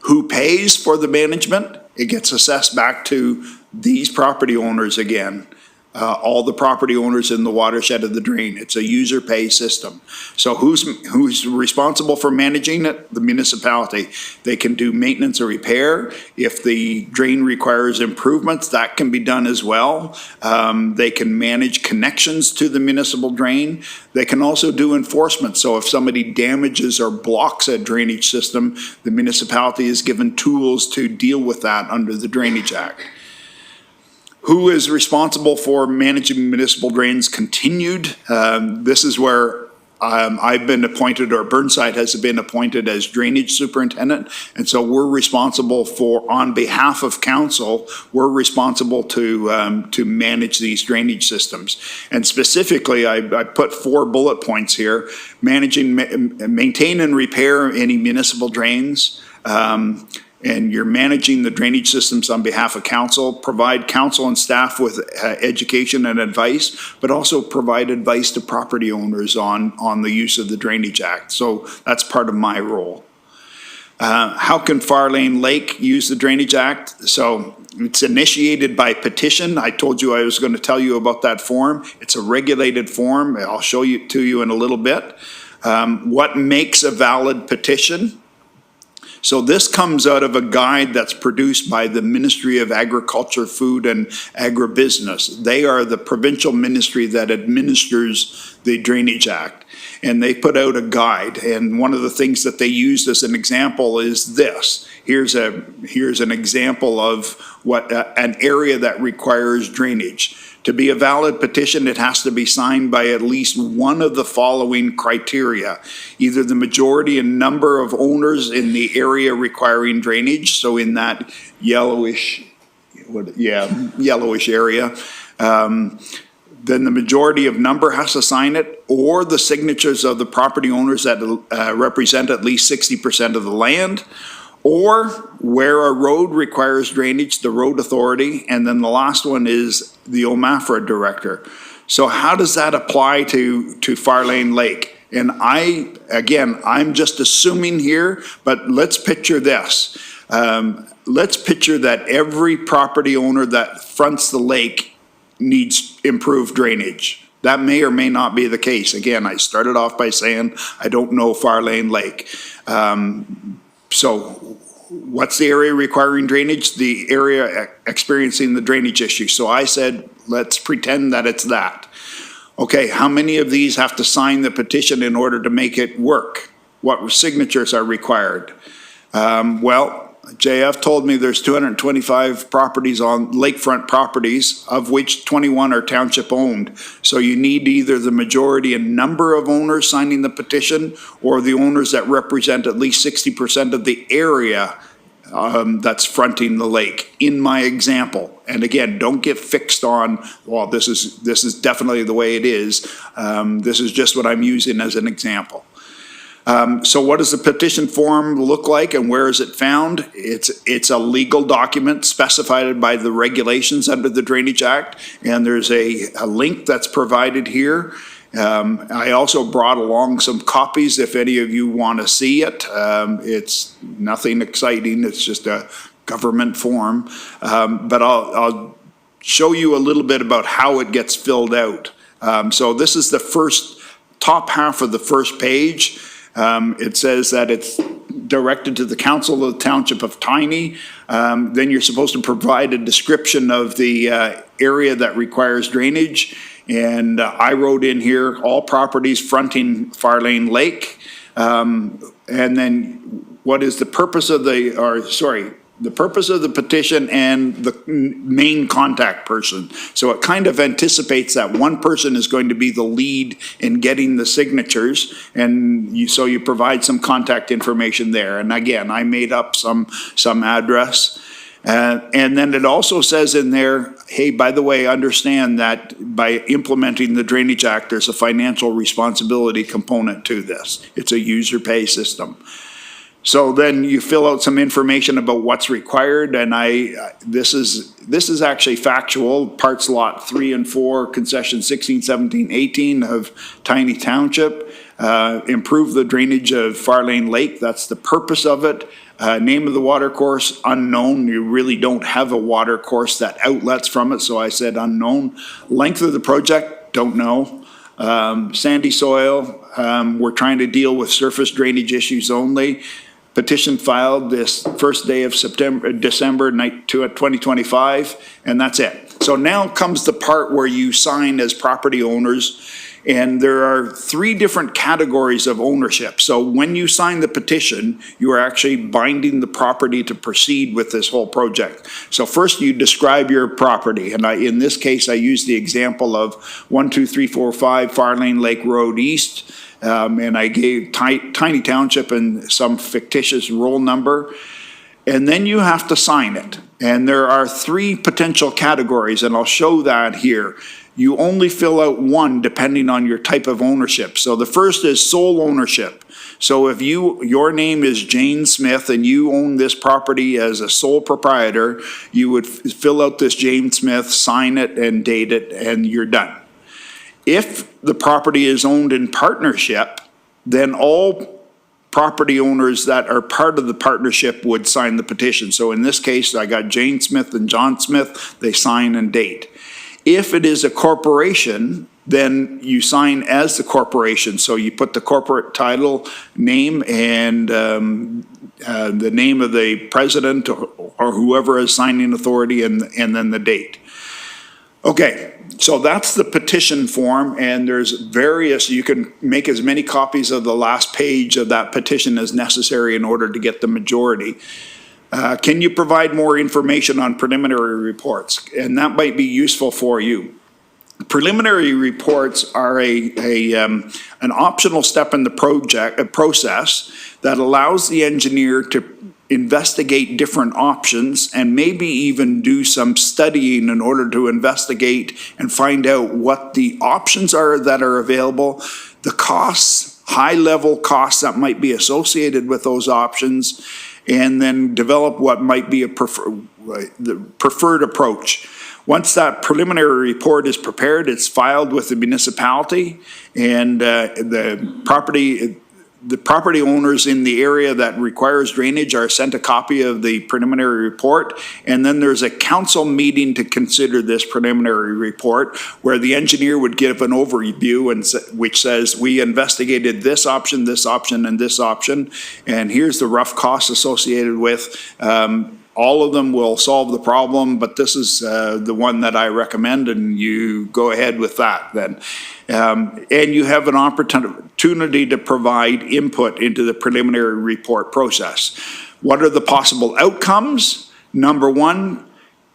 Who pays for the management? It gets assessed back to these property owners again. All the property owners in the watershed of the drain. It's a user pay system. So who's responsible for managing it? The municipality. They can do maintenance or repair. If the drain requires improvements, that can be done as well. They can manage connections to the municipal drain. They can also do enforcement. So if somebody damages or blocks a drainage system, the municipality is given tools to deal with that under the Drainage Act. Who is responsible for managing municipal drains continued? This is where I've been appointed, or Burnside has been appointed as drainage superintendent. And so we're responsible for, on behalf of council, we're responsible to manage these drainage systems. And specifically, I put 4 bullet points here: maintain and repair any municipal drains, and you're managing the drainage systems on behalf of council, provide council and staff with education and advice, but also provide advice to property owners on the use of the Drainage Act. So that's part of my role. How can Farlain Lake use the Drainage Act? So it's initiated by petition. I told you I was going to tell you about that form. It's a regulated form. I'll show you to you in a little bit. What makes a valid petition? So this comes out of a guide that's produced by the Ministry of Agriculture, Food and Agribusiness. They are the provincial ministry that administers the Drainage Act. And they put out a guide. And one of the things that they used as an example is this. Here's an example of what an area that requires drainage. To be a valid petition, it has to be signed by at least one of the following criteria. Either the majority and number of owners in the area requiring drainage, so in that yellowish area, then the majority of number has to sign it, or the signatures of the property owners that represent at least 60% of the land, or where a road requires drainage, the road authority, and then the last one is the OMAFRA director. So how does that apply to Farlain Lake? And I'm just assuming here, but let's picture this. Let's picture that every property owner that fronts the lake needs improved drainage. That may or may not be the case. Again, I started off by saying I don't know Farlain Lake. So what's the area requiring drainage? The area experiencing the drainage issue. So I said, let's pretend that it's that. Okay, how many of these have to sign the petition in order to make it work? What signatures are required? Well, JF told me there's 225 properties on lakefront properties, of which 21 are township owned. So you need either the majority and number of owners signing the petition, or the owners that represent at least 60% of the area that's fronting the lake, in my example. And again, don't get fixed on, well, this is definitely the way it is. This is just what I'm using as an example. So what does the petition form look like, and where is it found? It's a legal document specified by the regulations under the Drainage Act, and there's a link that's provided here. I also brought along some copies if any of you want to see it. It's nothing exciting. It's just a government form. But I'll show you a little bit about how it gets filled out. So this is the top half of the first page. It says that it's directed to the Council of the Township of Tiny. Then you're supposed to provide a description of the area that requires drainage. And I wrote in here, all properties fronting Farlain Lake. And then what is the purpose of the purpose of the petition and the main contact person. So it kind of anticipates that one person is going to be the lead in getting the signatures, and so you provide some contact information there. And again, I made up some address. And then it also says in there, hey, by the way, understand that by implementing the Drainage Act, there's a financial responsibility component to this. It's a user pay system. So then you fill out some information about what's required, and this is actually factual. Parts lot 3 and 4, concession 16, 17, 18 of Tiny Township. Improve the drainage of Farlain Lake. That's the purpose of it. Name of the water course, unknown. You really don't have a water course that outlets from it, so I said unknown. Length of the project, don't know. Sandy soil, we're trying to deal with surface drainage issues only. Petition filed this first day of December 2025, and that's it. So now comes the part where you sign as property owners, and there are 3 different categories of ownership. So when you sign the petition, you are actually binding the property to proceed with this whole project. So first you describe your property, and in this case I use the example of 12345 Farlain Lake Road East. And I gave Tiny Township and some fictitious roll number, and then you have to sign it. And there are 3 potential categories, and I'll show that here. You only fill out one depending on your type of ownership. So the first is sole ownership. So if your name is Jane Smith and you own this property as a sole proprietor, you would fill out this Jane Smith, sign it and date it, and you're done. If the property is owned in partnership, then all property owners that are part of the partnership would sign the petition. So in this case, I got Jane Smith and John Smith, they sign and date. If it is a corporation, then you sign as the corporation. So you put the corporate title, name, and the name of the president or whoever is signing authority, and then the date. Okay, so that's the petition form, and there's various, you can make as many copies of the last page of that petition as necessary in order to get the majority. Can you provide more information on preliminary reports? And that might be useful for you. Preliminary reports are an optional step in the process that allows the engineer to investigate different options and maybe even do some studying in order to investigate and find out what the options are that are available, the costs, high-level costs that might be associated with those options, and then develop what might be the preferred approach. Once that preliminary report is prepared, it's filed with the municipality, and the property owners in the area that requires drainage are sent a copy of the preliminary report, and then there's a council meeting to consider this preliminary report where the engineer would give an overview which says we investigated this option, and this option, and here's the rough costs associated with. All of them will solve the problem, but this is the one that I recommend, and you go ahead with that then. And you have an opportunity to provide input into the preliminary report process. What are the possible outcomes? Number one,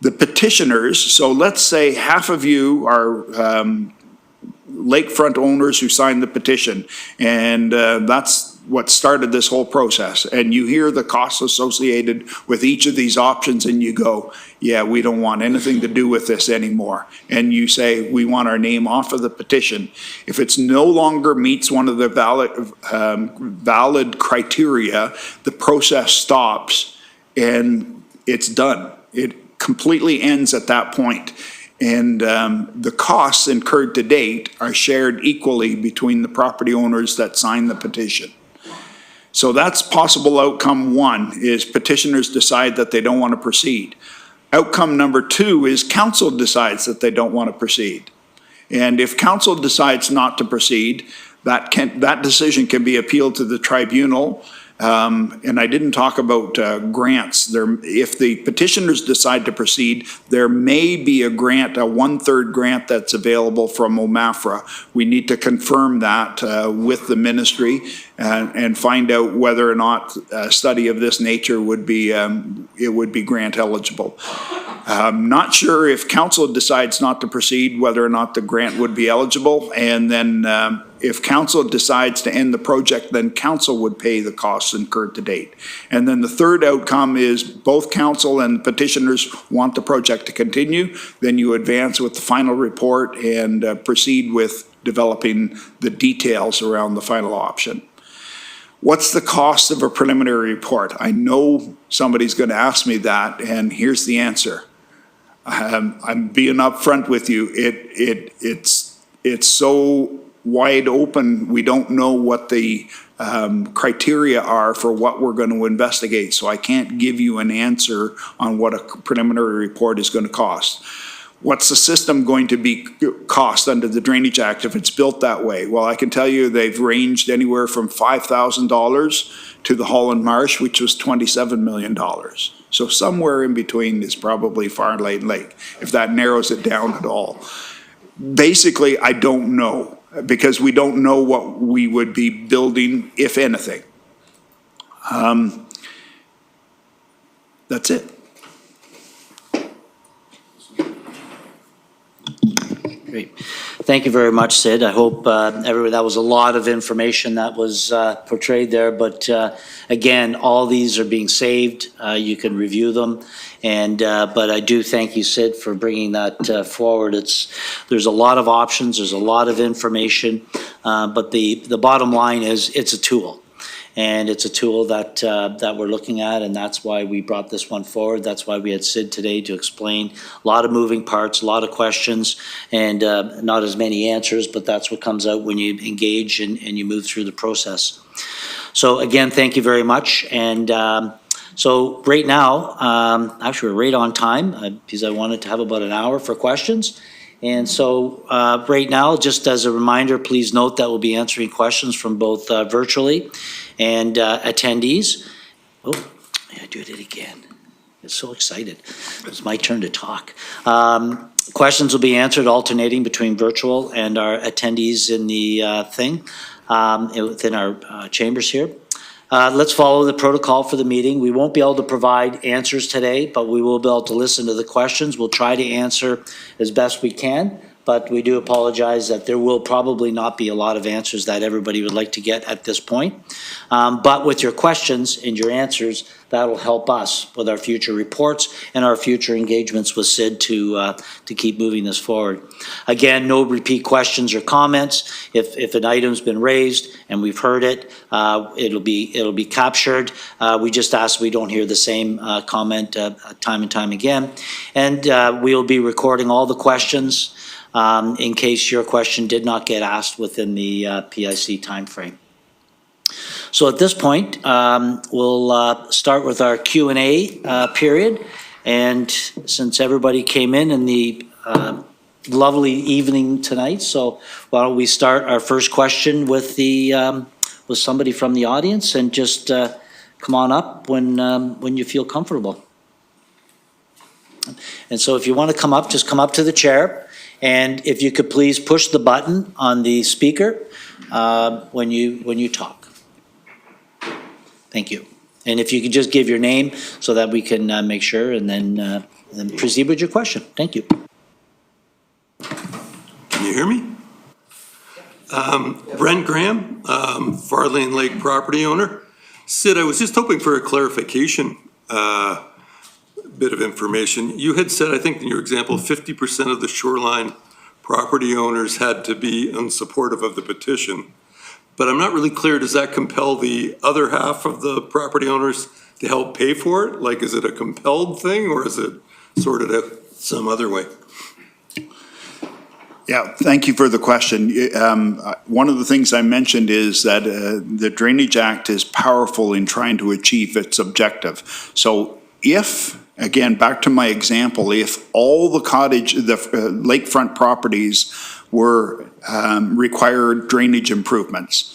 the petitioners, so let's say half of you are lakefront owners who signed the petition, and that's what started this whole process. And you hear the costs associated with each of these options and you go, yeah, we don't want anything to do with this anymore. And you say, we want our name off of the petition. If it's no longer meets one of the valid criteria, the process stops and it's done. It completely ends at that point. And the costs incurred to date are shared equally between the property owners that signed the petition. So that's possible outcome one, is petitioners decide that they don't want to proceed. Outcome number two is council decides that they don't want to proceed. And if council decides not to proceed, that decision can be appealed to the tribunal. And I didn't talk about grants. If the petitioners decide to proceed, there may be a grant, a 1/3 grant that's available from OMAFRA. We need to confirm that with the ministry and find out whether or not a study of this nature would be grant eligible. I'm not sure if council decides not to proceed, whether or not the grant would be eligible. And then if council decides to end the project, then council would pay the costs incurred to date. And then the third outcome is both council and petitioners want the project to continue. Then you advance with the final report and proceed with developing the details around the final option. What's the cost of a preliminary report? I know somebody's going to ask me that, and here's the answer. I'm being upfront with you. It's so wide open. We don't know what the criteria are for what we're going to investigate. So I can't give you an answer on what a preliminary report is going to cost. What's the system going to be cost under the Drainage Act if it's built that way? Well, I can tell you they've ranged anywhere from $5,000 to the Holland Marsh, which was $27 million. So somewhere in between is probably Farlain Lake, if that narrows it down at all. Basically, I don't know, because we don't know what we would be building, if anything. That's it. Great. Thank you very much, Sid. I hope that was a lot of information that was portrayed there. But again, all these are being saved. You can review them. And but I do thank you, Sid, for bringing that forward. There's a lot of options. There's a lot of information. But the bottom line is it's a tool. And it's a tool that we're looking at, and that's why we brought this one forward. That's why we had Sid today to explain a lot of moving parts, a lot of questions, and not as many answers, but that's what comes out when you engage and you move through the process. So again, thank you very much. And so right now, actually we're right on time because I wanted to have about an hour for questions. And so right now, just as a reminder, please note that we'll be answering questions from both virtually and attendees. Oh, I did it again. I'm so excited. It's my turn to talk. Questions will be answered alternating between virtual and our attendees in the within our chambers here. Let's follow the protocol for the meeting. We won't be able to provide answers today, but we will be able to listen to the questions. We'll try to answer as best we can, but we do apologize that there will probably not be a lot of answers that everybody would like to get at this point. But with your questions and your answers, that'll help us with our future reports and our future engagements with Sid to keep moving this forward. Again, no repeat questions or comments. If an item's been raised and we've heard it, it'll be captured. We just ask we don't hear the same comment time and time again. And we'll be recording all the questions in case your question did not get asked within the PIC timeframe. So at this point, we'll start with our Q&A period. And since everybody came in the lovely evening tonight, so why don't we start our first question with with somebody from the audience, and just come on up when you feel comfortable. And so if you want to come up, just come up to the chair. And if you could please push the button on the speaker when you talk. Thank you. And if you could just give your name so that we can make sure, and then proceed with your question. Thank you. Can you hear me? Brent Graham, Farlain Lake property owner. Sid, I was just hoping for a clarification bit of information. You had said, I think in your example, 50% of the shoreline property owners had to be unsupportive of the petition. But I'm not really clear, does that compel the other half of the property owners to help pay for it? Like, is it a compelled thing, or is it sorted out some other way? Yeah, thank you for the question. One of the things I mentioned is that the Drainage Act is powerful in trying to achieve its objective. So if, again, back to my example, if all the lakefront properties were required drainage improvements,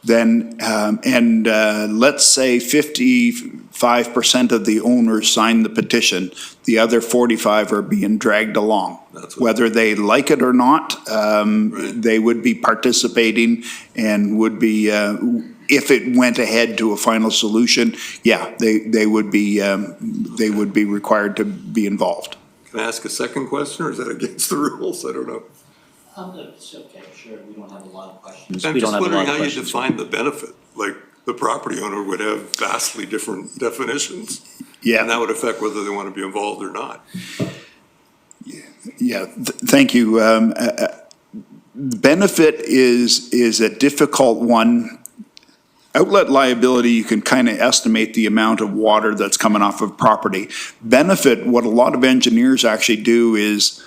then, let's say 55% of the owners signed the petition, the other 45 are being dragged along. Whether they like it or not, they would be participating and would be, if it went ahead to a final solution, yeah, they would be required to be involved. Can I ask a second question, or is that against the rules? I don't know. It's okay, sure, we don't have a lot of questions. I'm We don't just have a lot wondering of how you questions. define the benefit. Like, the property owner would have vastly different definitions. Yeah. And that would affect whether they want to be involved or not. Yeah, thank you. Benefit is a difficult one. Outlet liability, you can kind of estimate the amount of water that's coming off of property. Benefit, what a lot of engineers actually do is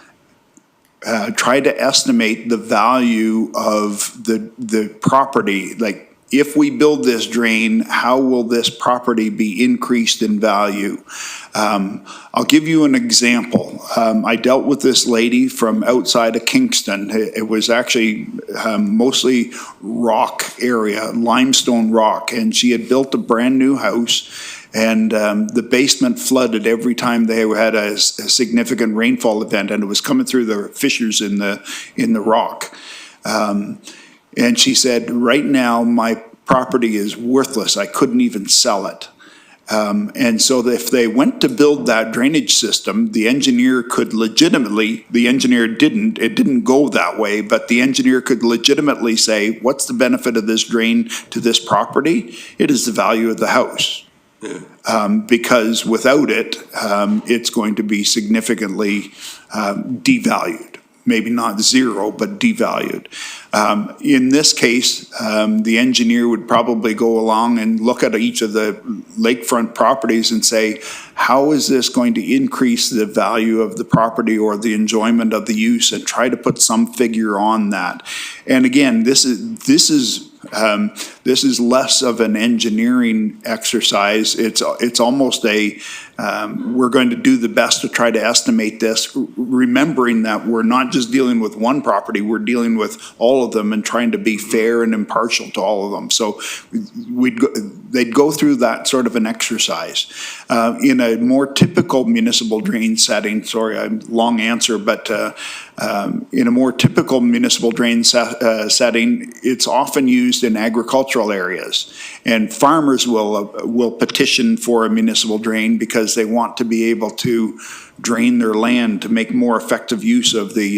try to estimate the value of the property. Like, if we build this drain, how will this property be increased in value? I'll give you an example. I dealt with this lady from outside of Kingston. It was actually mostly rock area, limestone rock, and she had built a brand new house. And the basement flooded every time they had a significant rainfall event, and it was coming through the fissures in the rock. And she said, right now, my property is worthless. I couldn't even sell it. And so if they went to build that drainage system, the engineer could legitimately, the engineer didn't, it didn't go that way, but the engineer could legitimately say, what's the benefit of this drain to this property? It is the value of the house. Because without it, it's going to be significantly devalued. Maybe not zero, but devalued. In this case, the engineer would probably go along and look at each of the lakefront properties and say, how is this going to increase the value of the property or the enjoyment of the use, and try to put some figure on that. And again, this is less of an engineering exercise. It's almost a, we're going to do the best to try to estimate this, remembering that we're not just dealing with one property, we're dealing with all of them and trying to be fair and impartial to all of them. So they'd go through that sort of an exercise. In a more typical municipal drain setting, sorry, long answer, but in a more typical municipal drain setting, it's often used in agricultural areas. And farmers will petition for a municipal drain because they want to be able to drain their land to make more effective use of the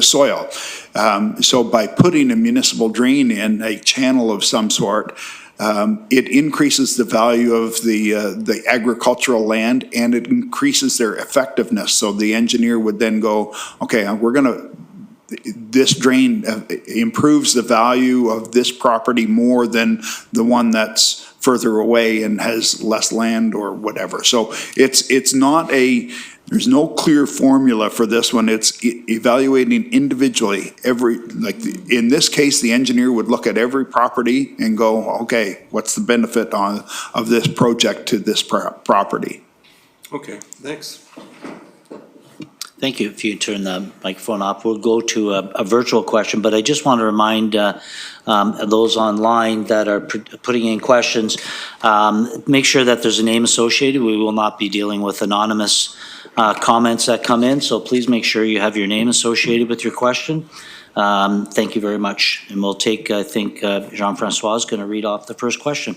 soil. So by putting a municipal drain in, a channel of some sort, it increases the value of the agricultural land, and it increases their effectiveness. So the engineer would then go, okay, this drain improves the value of this property more than the one that's further away and has less land or whatever. So it's not there's no clear formula for this one. It's evaluating individually in this case, the engineer would look at every property and go, okay, what's the benefit of this project to this property? Okay, thanks. Thank you. If you turn the microphone off, we'll go to a virtual question, but I just want to remind those online that are putting in questions, make sure that there's a name associated. We will not be dealing with anonymous comments that come in, so please make sure you have your name associated with your question. Thank you very much. And we'll take, I think, Jean-Francois is going to read off the first question.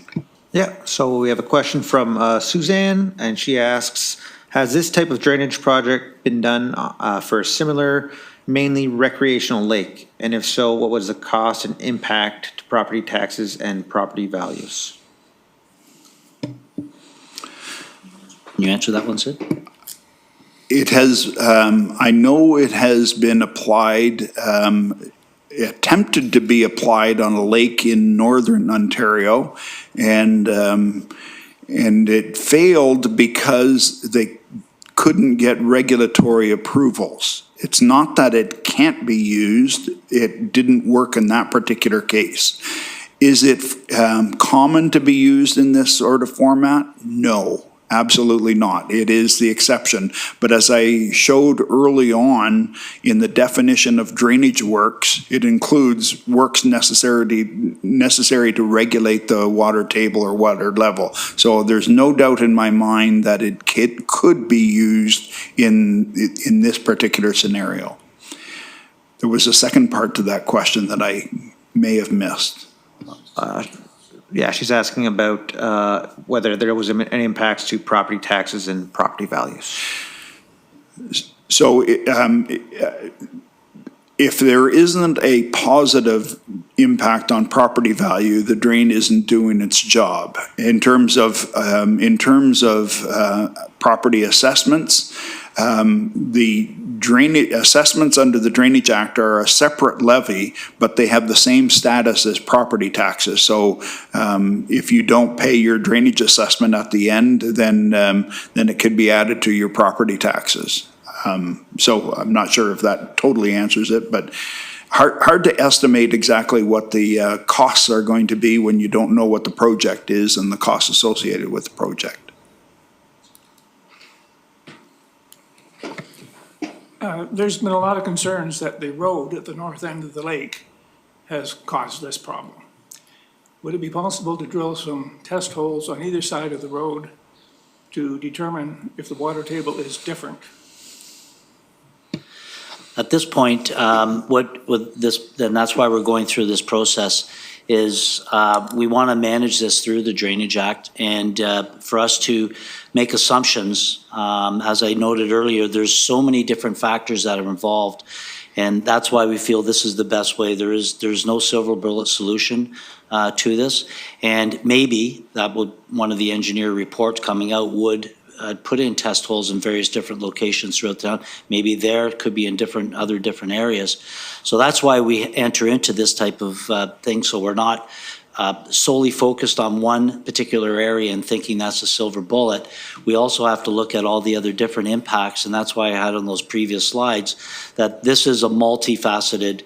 Yeah, so we have a question from Suzanne, and she asks, has this type of drainage project been done for a similar, mainly recreational lake? And if so, what was the cost and impact to property taxes and property values? Can you answer that one, Sid? It has, I know it has been applied, attempted to be applied on a lake in northern Ontario, and it failed because they couldn't get regulatory approvals. It's not that it can't be used, it didn't work in that particular case. Is it common to be used in this sort of format? No, absolutely not. It is the exception. But as I showed early on in the definition of drainage works, it includes works necessary to regulate the water table or water level. So there's no doubt in my mind that it could be used in this particular scenario. There was a second part to that question that I may have missed. Yeah, she's asking about whether there was any impacts to property taxes and property values. So if there isn't a positive impact on property value, the drain isn't doing its job. In terms of property assessments, the drainage assessments under the Drainage Act are a separate levy, but they have the same status as property taxes. So if you don't pay your drainage assessment at the end, then it could be added to your property taxes. So I'm not sure if that totally answers it, but hard to estimate exactly what the costs are going to be when you don't know what the project is and the costs associated with the project. There's been a lot of concerns that the road at the north end of the lake has caused this problem. Would it be possible to drill some test holes on either side of the road to determine if the water table is different? At this point, and that's why we're going through this process, is we want to manage this through the Drainage Act, and for us to make assumptions, as I noted earlier, there's so many different factors that are involved, and that's why we feel this is the best way. There's no silver bullet solution to this, and maybe that would, one of the engineer reports coming out would put in test holes in various different locations throughout town. Maybe there, it could be in other different areas. So that's why we enter into this type of thing, so we're not solely focused on one particular area and thinking that's a silver bullet. We also have to look at all the other different impacts, and that's why I had on those previous slides that this is a multifaceted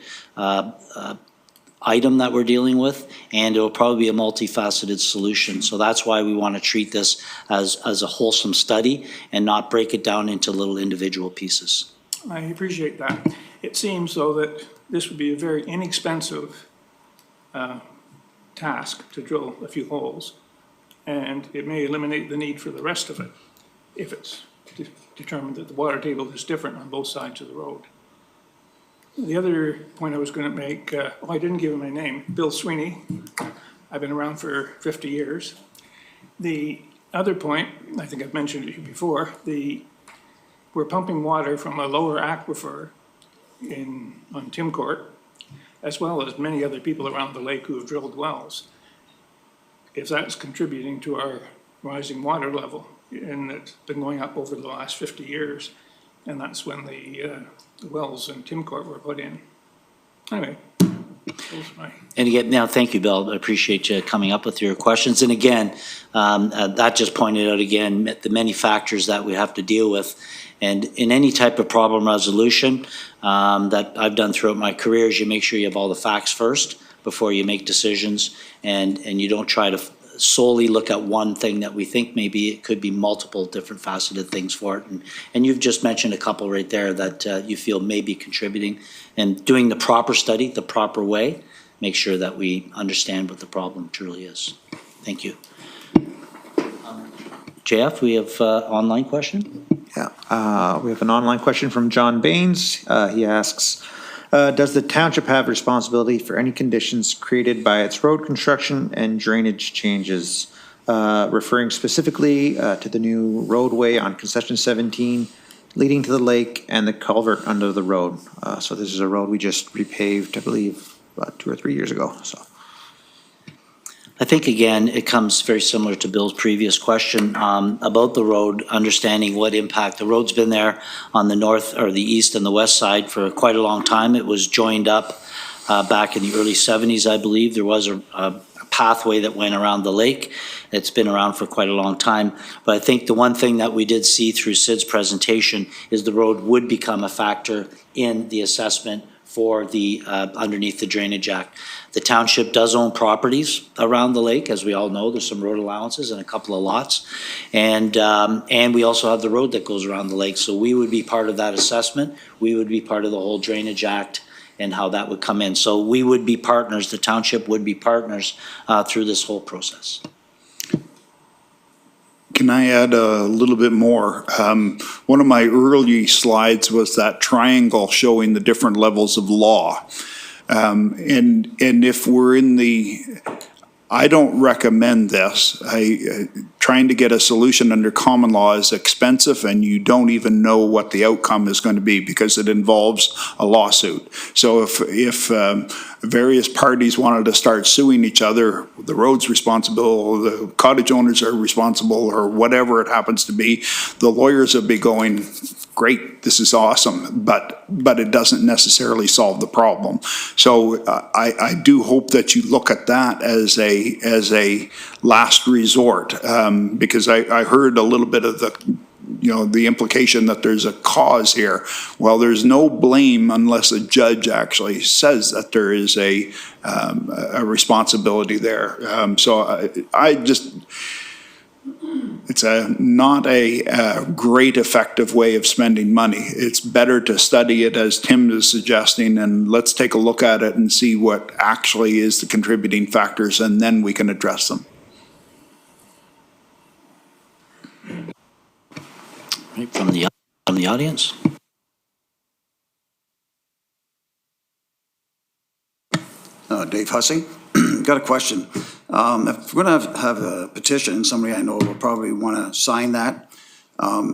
item that we're dealing with, and it will probably be a multifaceted solution. So that's why we want to treat this as a wholesome study and not break it down into little individual pieces. I appreciate that. It seems, though, that this would be a very inexpensive task to drill a few holes, and it may eliminate the need for the rest of it if it's determined that the water table is different on both sides of the road. The other point I was going to make, I didn't give him my name, Bill Sweeney. I've been around for 50 years. The other point, I think I've mentioned it before, we're pumping water from a lower aquifer on Tim Court, as well as many other people around the lake who have drilled wells. If that's contributing to our rising water level, and it's been going up over the last 50 years, and that's when the wells in Tim Court were put in. Anyway, those are my... And again, now, thank you, Bill. I appreciate you coming up with your questions. And again, that just pointed out again the many factors that we have to deal with. And in any type of problem resolution that I've done throughout my career is you make sure you have all the facts first before you make decisions, and you don't try to solely look at one thing that we think maybe it could be multiple different faceted things for it. And you've just mentioned a couple right there that you feel may be contributing, and doing the proper study the proper way, make sure that we understand what the problem truly is. Thank you. JF, we have online question? Yeah, we have an online question from John Baines. He asks, does the township have responsibility for any conditions created by its road construction and drainage changes? Referring specifically to the new roadway on concession 17 leading to the lake and the culvert under the road. So this is a road we just repaved, I believe, about 2 or 3 years ago. So I think, again, it comes very similar to Bill's previous question about the road, understanding what impact. The road's been there on the north or the east and the west side for quite a long time. It was joined up back in the early 70s, I believe. There was a pathway that went around the lake. It's been around for quite a long time. But I think the one thing that we did see through Sid's presentation is the road would become a factor in the assessment for the, underneath the Drainage Act. The township does own properties around the lake, as we all know. There's some road allowances and a couple of lots. And we also have the road that goes around the lake. So we would be part of that assessment. We would be part of the whole Drainage Act and how that would come in. So we would be partners, the township would be partners through this whole process. Can I add a little bit more? One of my early slides was that triangle showing the different levels of law. And if we're in the, I don't recommend this. Trying to get a solution under common law is expensive, and you don't even know what the outcome is going to be because it involves a lawsuit. So if various parties wanted to start suing each other, the road's responsible, the cottage owners are responsible, or whatever it happens to be, the lawyers would be going, great, this is awesome, but it doesn't necessarily solve the problem. So I do hope that you look at that as a last resort, because I heard a little bit of the implication that there's a cause here. Well, there's no blame unless a judge actually says that there is a responsibility there. So I just, it's not a great effective way of spending money. It's better to study it as Tim is suggesting, and let's take a look at it and see what actually is the contributing factors, and then we can address them. Right, from the audience. Dave Hussey. Got a question. If we're going to have a petition, somebody I know will probably want to sign that.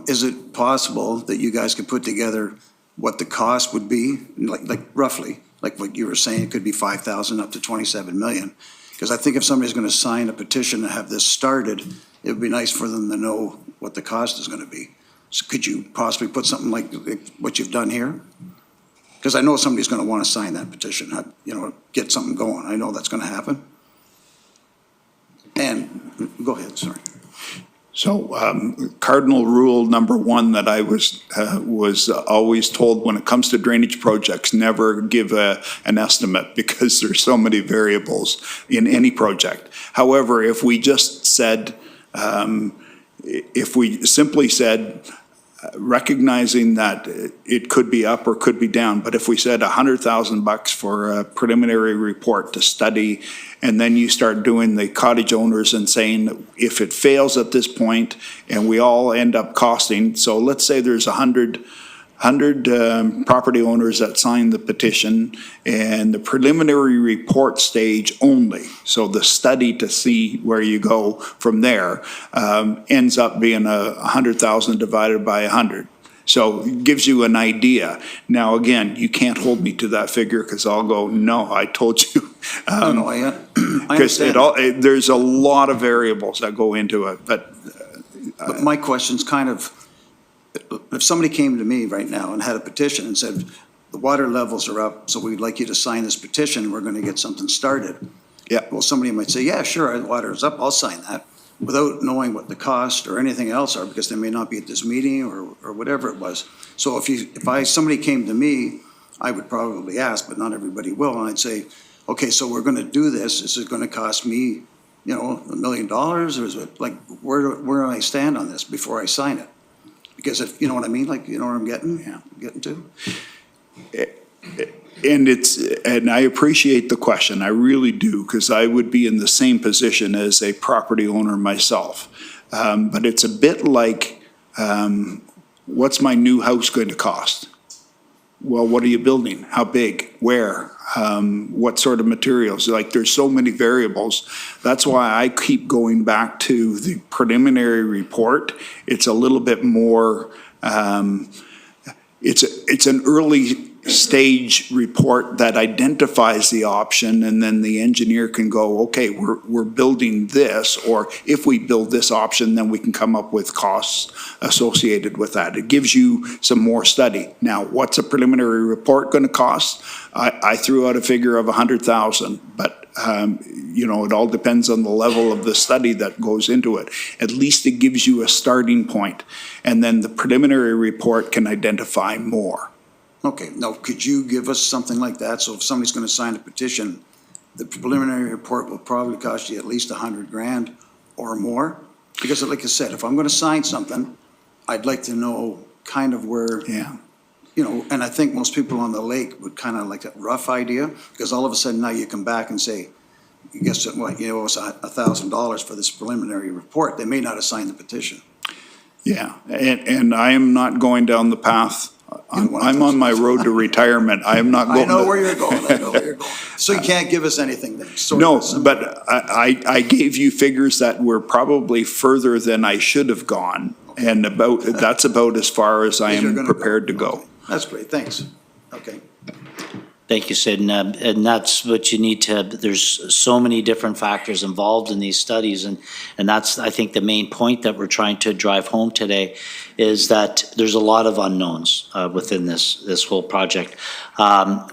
Is it possible that you guys could put together what the cost would be, like roughly, like what you were saying, it could be 5,000 up to 27 million? Because I think if somebody's going to sign a petition to have this started, it would be nice for them to know what the cost is going to be. So could you possibly put something like what you've done here? Because I know somebody's going to want to sign that petition, get something going. I know that's going to happen. And go ahead, sorry. So cardinal rule number one that I was always told when it comes to drainage projects, never give an estimate because there's so many variables in any project. However, if we just said, if we simply said, recognizing that it could be up or could be down, but if we said $100,000 for a preliminary report to study, and then you start doing the cottage owners and saying if it fails at this point and we all end up costing, so let's say there's 100 property owners that signed the petition, and the preliminary report stage only, so the study to see where you go from there, ends up being 100,000 divided by 100. So it gives you an idea. Now, again, you can't hold me to that figure because I'll go, no, I told you. No, I understand. There's a lot of variables that go into it, but my question's kind of, if somebody came to me right now and had a petition and said, the water levels are up, so we'd like you to sign this petition, we're going to get something started. Yeah. Well, somebody might say, yeah, sure, the water is up, I'll sign that, without knowing what the cost or anything else are, because they may not be at this meeting or whatever it was. So if somebody came to me, I would probably ask, but not everybody will, and I'd say, okay, so we're going to do this. Is it going to cost me, $1 million, or is it like where do I stand on this before I sign it? Because if you know what I mean, like what I'm getting to. And I appreciate the question. I really do, because I would be in the same position as a property owner myself. But it's a bit like, what's my new house going to cost? Well, what are you building? How big? Where? What sort of materials? Like, there's so many variables. That's why I keep going back to the preliminary report. It's a little bit more, it's an early stage report that identifies the option, and then the engineer can go, okay, we're building this, or if we build this option, then we can come up with costs associated with that. It gives you some more study. Now, what's a preliminary report going to cost? I threw out a figure of 100,000, but It all depends on the level of the study that goes into it. At least it gives you a starting point, and then the preliminary report can identify more. Okay, now, could you give us something like that? So if somebody's gonna sign a petition, the preliminary report will probably cost you at least $100,000 or more? Because like I said, if I'm gonna sign something, I'd like to know kind of where, Yeah. and I think most people on the lake would kind of like a rough idea, because all of a sudden now you come back and say, you guess what, it was $1,000 for this preliminary report. They may not have signed the petition. Yeah, and I am not going down the path. I'm on my road to retirement. I am not going I know to. where you're going, I know where you're going. So you can't give us anything then? Sort of No, a simple- but I gave you figures that were probably further than I should have gone. And that's about as far as I You're am gonna prepared to go. Okay. That's great, thanks. Okay. Thank you, Sid, and that's what you need to, there's so many different factors involved in these studies, and that's, I think, the main point that we're trying to drive home today, is that there's a lot of unknowns within this whole project.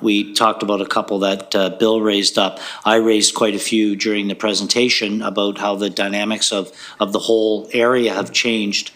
We talked about a couple that Bill raised up. I raised quite a few during the presentation about how the dynamics of the whole area have changed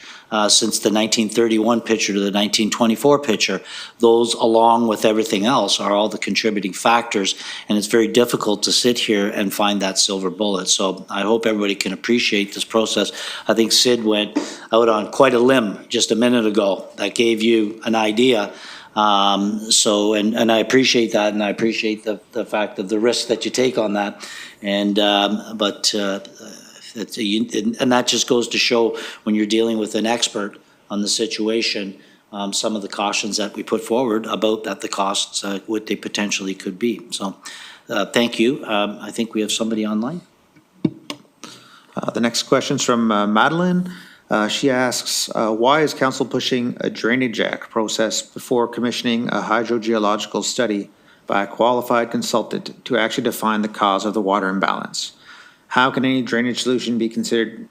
since the 1931 picture to the 1924 picture. Those, along with everything else, are all the contributing factors, and it's very difficult to sit here and find that silver bullet. So I hope everybody can appreciate this process. I think Sid went out on quite a limb just a minute ago that gave you an idea. And I appreciate that, and I appreciate the fact of the risk that you take on that. And that just goes to show, when you're dealing with an expert on the situation, some of the cautions that we put forward about that the costs, what they potentially could be. So, thank you. I think we have somebody online. The next question's from Madeline. She asks, why is council pushing a Drainage Act process before commissioning a hydrogeological study by a qualified consultant to actually define the cause of the water imbalance? How can any drainage solution be considered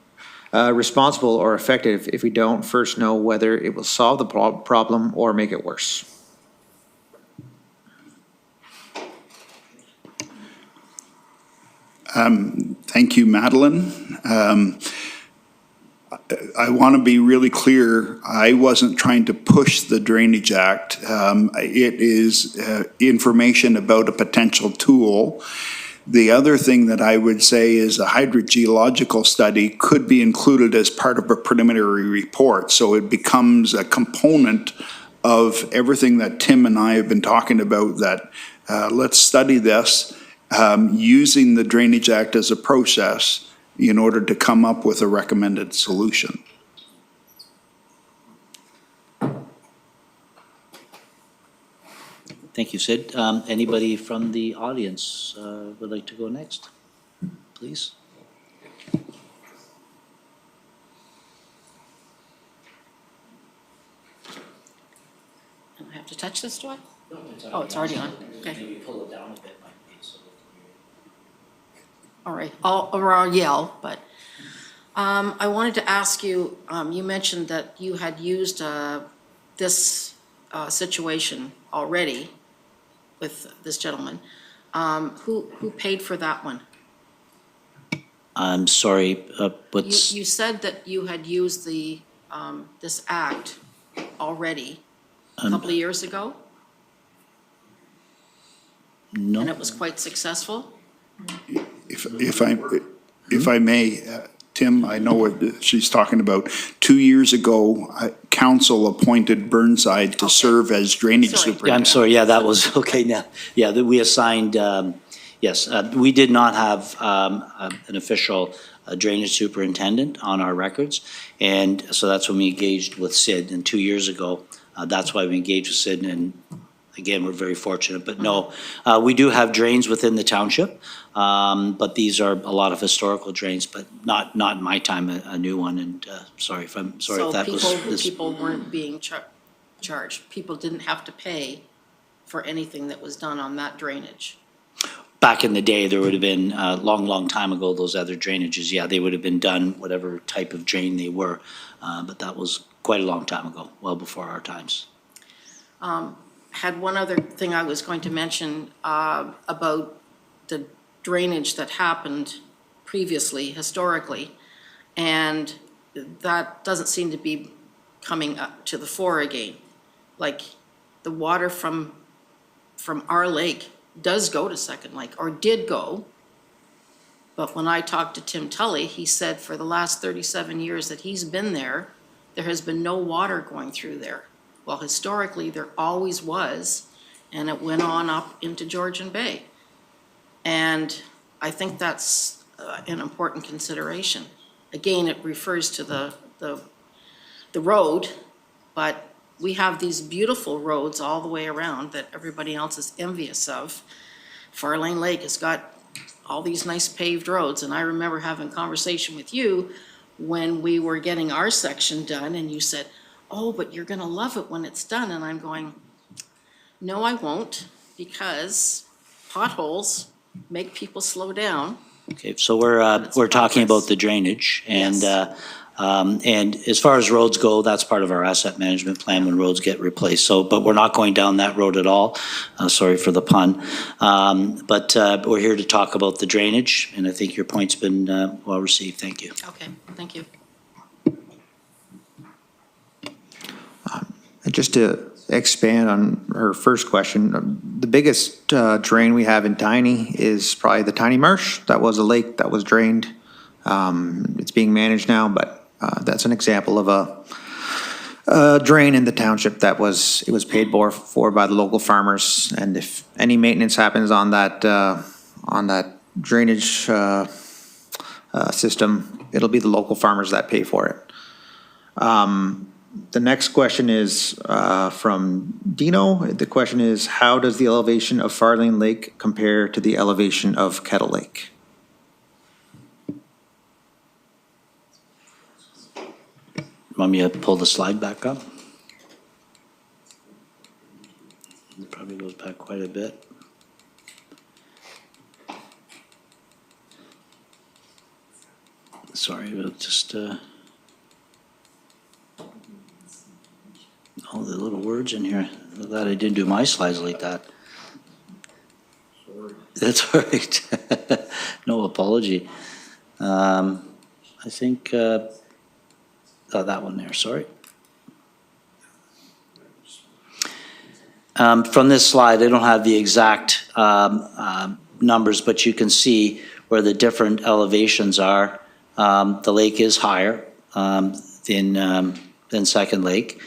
responsible or effective if we don't first know whether it will solve the problem or make it worse? Thank you, Madeline. I want to be really clear. I wasn't trying to push the Drainage Act. It is information about a potential tool. The other thing that I would say is a hydrogeological study could be included as part of a preliminary report. So it becomes a component of everything that Tim and I have been talking about, that let's study this using the Drainage Act as a process in order to come up with a recommended solution. Thank you, Sid. Anybody from the audience would like to go next, please? I have to touch this, do I? Oh, it's already on, okay. Maybe pull it down a bit, might be, so All right, I'll yell, but I wanted to ask you, you mentioned that you had used this situation already with this gentleman. Who paid for that one? I'm sorry, what's, You said that you had used the, this act already a couple of years ago, no, and it was quite successful? If I may, Tim, I know what she's talking about. 2 years ago, council appointed Burnside to serve as drainage Sorry. yeah, I'm superintendent. sorry, yeah, that was, okay, now, yeah, that we assigned, yes, we did not have an official drainage superintendent on our records, and so that's when we engaged with Sid, and 2 years ago, that's why we engaged with Sid, and again, we're very fortunate, but no, we do have drains within the township, but these are a lot of historical drains, but not in my time, a new one, and sorry if that was. So people weren't being charged, people didn't have to pay for anything that was done on that drainage? Back in the day, there would have been, a long time ago, those other drainages, yeah, they would have been done, whatever type of drain they were, but that was quite a long time ago, well before our times. Had one other thing I was going to mention about the drainage that happened previously, historically, and that doesn't seem to be coming up to the fore again. Like, the water from our lake does go to Second Lake, or did go. But when I talked to Tim Tully, he said for the last 37 years that he's been there, there has been no water going through there. Well, historically, there always was, and it went on up into Georgian Bay. And I think that's an important consideration. Again, it refers to the road, but we have these beautiful roads all the way around that everybody else is envious of. Farlain Lake has got all these nice paved roads, and I remember having a conversation with you when we were getting our section done, and you said, oh, but you're gonna love it when it's done, and I'm going, no, I won't, because potholes make people slow down. Okay, so we're talking about the drainage, and and as far as roads go, that's part of our asset management plan when roads get replaced. So, but we're not going down that road at all. Sorry for the pun. But we're here to talk about the drainage, and I think your point's been well received. Thank you. Okay, thank you. Just to expand on her first question, the biggest drain we have in Tiny is probably the Tiny Marsh. That was a lake that was drained. It's being managed now, but that's an example of a drain in the township that was paid for by the local farmers. And if any maintenance happens on that drainage system, it'll be the local farmers that pay for it. The next question is from Dino. The question is, how does the elevation of Farlain Lake compare to the elevation of Kettle Lake? Want me to pull the slide back up? It probably goes back quite a bit. Sorry, but just all the little words in here. Glad I didn't do my slides like that. Sorry. That's all right. No apology. I think, oh, that one there, sorry. From this slide, I don't have the exact numbers, but you can see where the different elevations are. The lake is higher than Second Lake.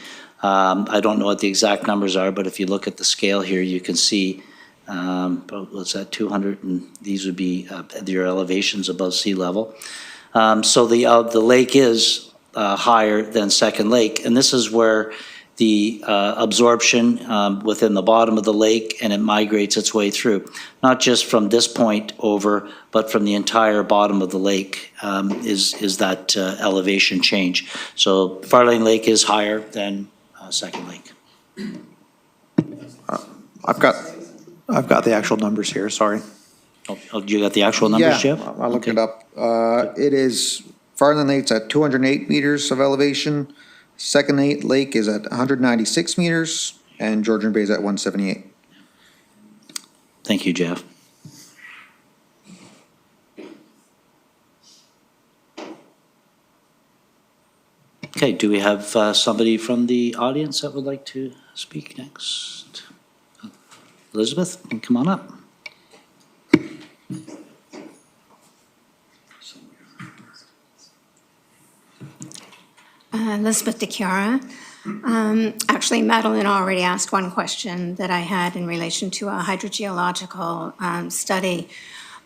I don't know what the exact numbers are, but if you look at the scale here, you can see, what's that, 200, and these would be your elevations above sea level. So the lake is higher than Second Lake, and this is where the absorption within the bottom of the lake, and it migrates its way through. Not just from this point over, but from the entire bottom of the lake is that elevation change. So Farlain Lake is higher than Second Lake. I've got the actual numbers here, sorry. Oh, you got the actual numbers, Jeff? Yeah, I'll look it up. It is, Farlain Lake's at 208 meters of elevation. Second Lake is at 196 meters, and Georgian Bay is at 178. Thank you, Jeff. Okay, do we have somebody from the audience that would like to speak next? Elizabeth, come on up. Elizabeth DeCiara. Actually, Madeline already asked one question that I had in relation to a hydrogeological study.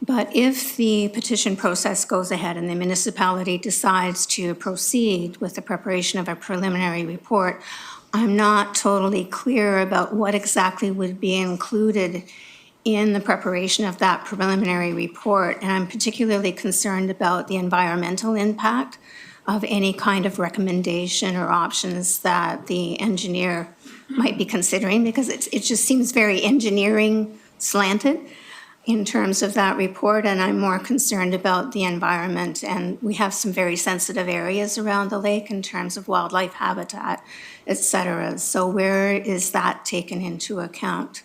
But if the petition process goes ahead and the municipality decides to proceed with the preparation of a preliminary report, I'm not totally clear about what exactly would be included in the preparation of that preliminary report. And I'm particularly concerned about the environmental impact of any kind of recommendation or options that the engineer might be considering, because it just seems very engineering slanted in terms of that report, and I'm more concerned about the environment. And we have some very sensitive areas around the lake in terms of wildlife habitat, et cetera. So where is that taken into account?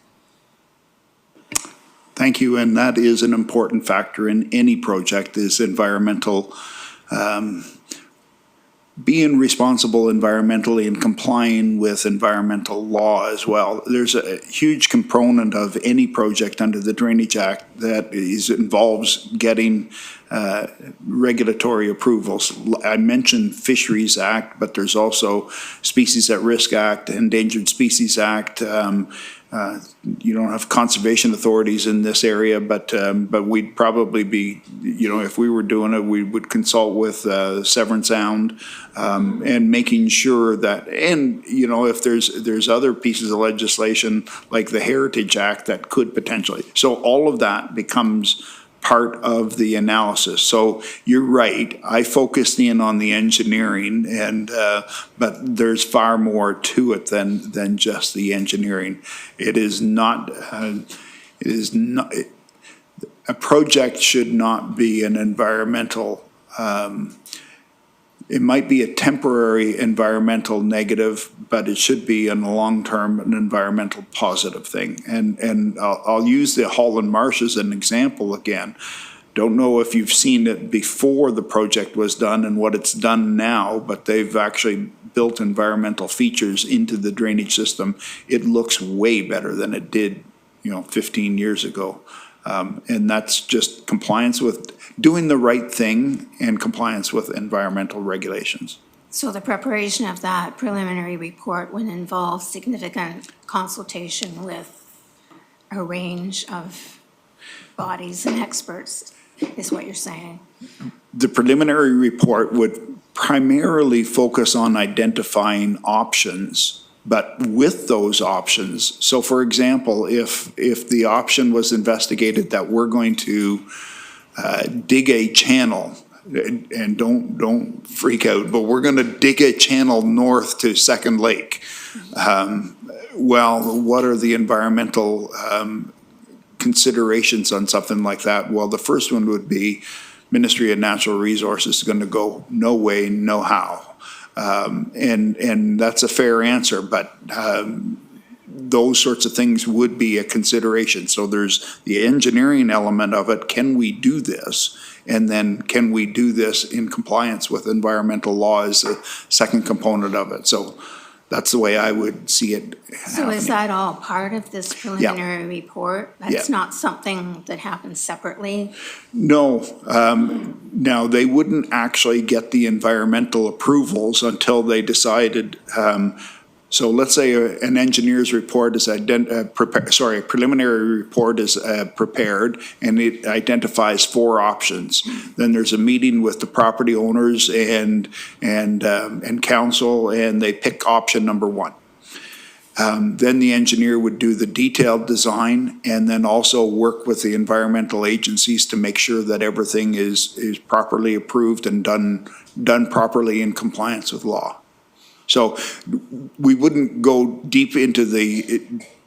Thank you, and that is an important factor in any project is environmental, being responsible environmentally and complying with environmental law as well. There's a huge component of any project under the Drainage Act that involves getting regulatory approvals. I mentioned Fisheries Act, but there's also Species at Risk Act, Endangered Species Act. You don't have conservation authorities in this area, but we'd probably be, if we were doing it, we would consult with Severn Sound and making sure that, and if there's other pieces of legislation like the Heritage Act that could potentially, so all of that becomes part of the analysis. So you're right. I focused in on the engineering, but there's far more to it than just the engineering. It is not. A project should not be an environmental. It might be a temporary environmental negative, but it should be in the long term an environmental positive thing. And I'll use the Holland Marsh as an example again. Don't know if you've seen it before the project was done and what it's done now, but they've actually built environmental features into the drainage system. It looks way better than it did, 15 years ago. And that's just compliance with doing the right thing and compliance with environmental regulations. So the preparation of that preliminary report would involve significant consultation with a range of bodies and experts, is what you're saying? The preliminary report would primarily focus on identifying options, but with those options. So for example, if the option was investigated that we're going to dig a channel, and don't freak out, but we're going to dig a channel north to Second Lake. Well, what are the environmental considerations on something like that? Well, the first one would be Ministry of Natural Resources is going to go no way, no how. And that's a fair answer, but those sorts of things would be a consideration. So there's the engineering element of it. Can we do this? And then can we do this in compliance with environmental law is the second component of it. So that's the way I would see it So is that all part of this preliminary report? That's Yeah. not something that happens separately? No. Now, they wouldn't actually get the environmental approvals until they decided. So let's say an engineer's report is a preliminary report is prepared and it identifies 4 options. Then there's a meeting with the property owners and council, and they pick option number 1. Then the engineer would do the detailed design and then also work with the environmental agencies to make sure that everything is properly approved and done properly in compliance with law. So we wouldn't go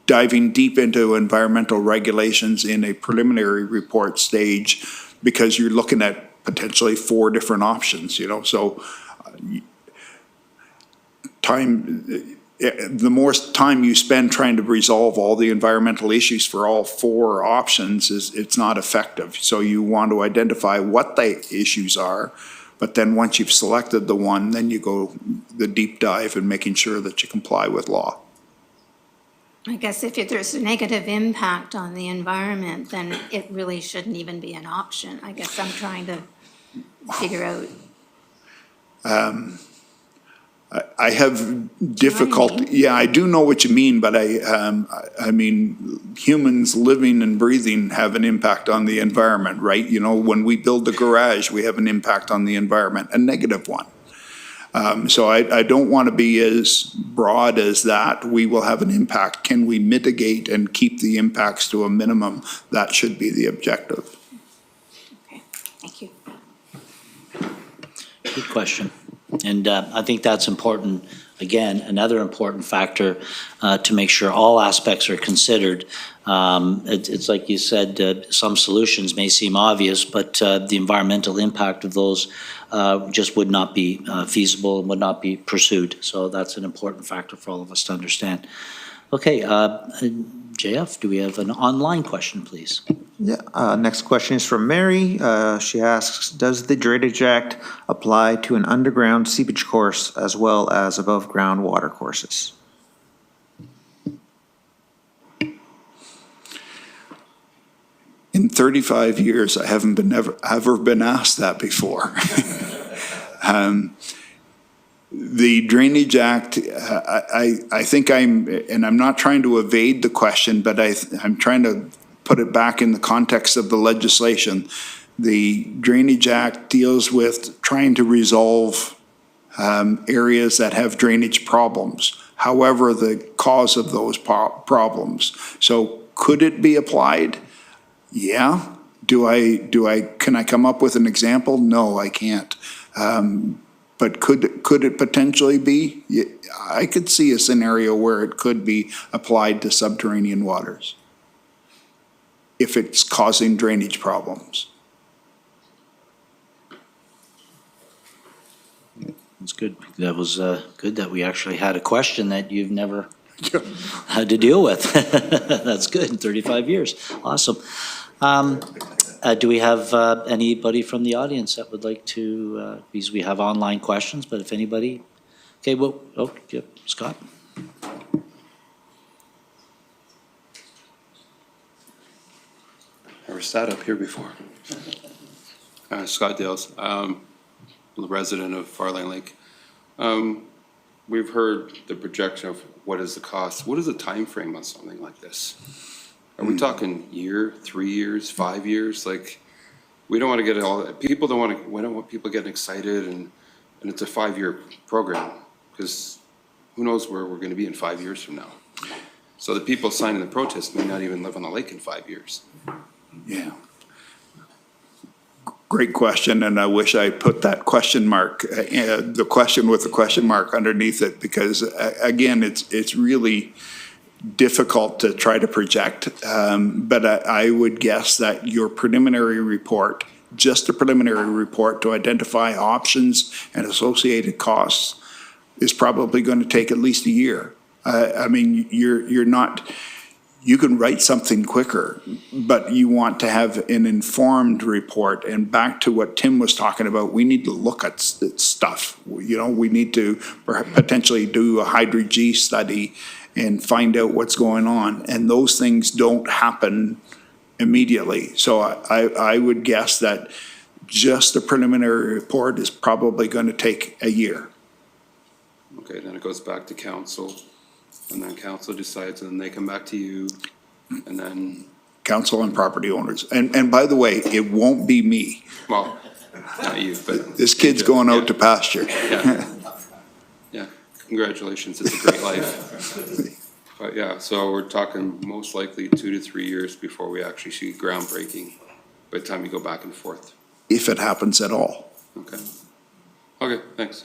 diving deep into environmental regulations in a preliminary report stage because you're looking at potentially 4 different options, so the more time you spend trying to resolve all the environmental issues for all 4 options it's not effective. So you want to identify what the issues are, but then once you've selected the one, then you go the deep dive in making sure that you comply with law. I guess if there's a negative impact on the environment, then it really shouldn't even be an option. I guess I'm trying to figure out. I have difficulty. Yeah, I do know what you mean, but I mean, humans living and breathing have an impact on the environment, right? When we build the garage, we have an impact on the environment, a negative one. So I don't want to be as broad as that. We will have an impact. Can we mitigate and keep the impacts to a minimum? That should be the objective. Okay, thank you. Good question. And I think that's important. Again, another important factor to make sure all aspects are considered. It's like you said, some solutions may seem obvious, but the environmental impact of those just would not be feasible and would not be pursued. So that's an important factor for all of us to understand. Okay, JF, do we have an online question, please? Yeah, next question is from Mary. She asks, does the Drainage Act apply to an underground seepage course as well as above-ground water courses? In 35 years, I haven't been ever been asked that before. The Drainage Act, I think and I'm not trying to evade the question, but I'm trying to put it back in the context of the legislation. The Drainage Act deals with trying to resolve areas that have drainage problems, however the cause of those problems. So could it be applied? Yeah. Can I come up with an example? No, I can't. But could it potentially be? Yeah, I could see a scenario where it could be applied to subterranean waters if it's causing drainage problems. That's good. That was good that we actually had a question that you've never had to deal with. That's good, 35 years. Awesome. Do we have anybody from the audience that would like to, because we have online questions, but if anybody, okay, well, oh, yeah, Scott. Never sat up here before. Scott Dales, I'm a resident of Farlain Lake. We've heard the projection of what is the cost. What is the time frame on something like this? Are we talking year, 3 years, 5 years? Like, we don't want to get all, people don't want to, we don't want people getting excited and it's a 5-year program because who knows where we're going to be in 5 years from now. So the people signing the protest may not even live on the lake in 5 years. Yeah. Great question, and I wish I put that question mark, the question with the question mark underneath it, because again, it's really difficult to try to project. But I would guess that your preliminary report, just a preliminary report to identify options and associated costs, is probably going to take at least a year. I mean, you're not. You can write something quicker, but you want to have an informed report. And back to what Tim was talking about, we need to look at stuff. You know, we need to potentially do a hydro-G study and find out what's going on. And those things don't happen immediately. So I would guess that just a preliminary report is probably going to take a year. Okay, then it goes back to council. And then council decides, and then they come back to you, and then, Council and property owners. And by the way, it won't be me. well, not you, but. This kid's going out to pasture. Yeah. Yeah, congratulations, it's a great life. But yeah, so we're talking most likely 2 to 3 years before we actually see groundbreaking by the time you go back and forth. If it happens at all. Okay. Okay, thanks.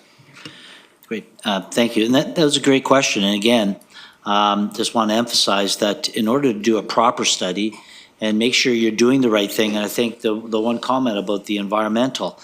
Great, thank you. And that was a great question. And again, just want to emphasize that in order to do a proper study and make sure you're doing the right thing, and I think the one comment about the environmental,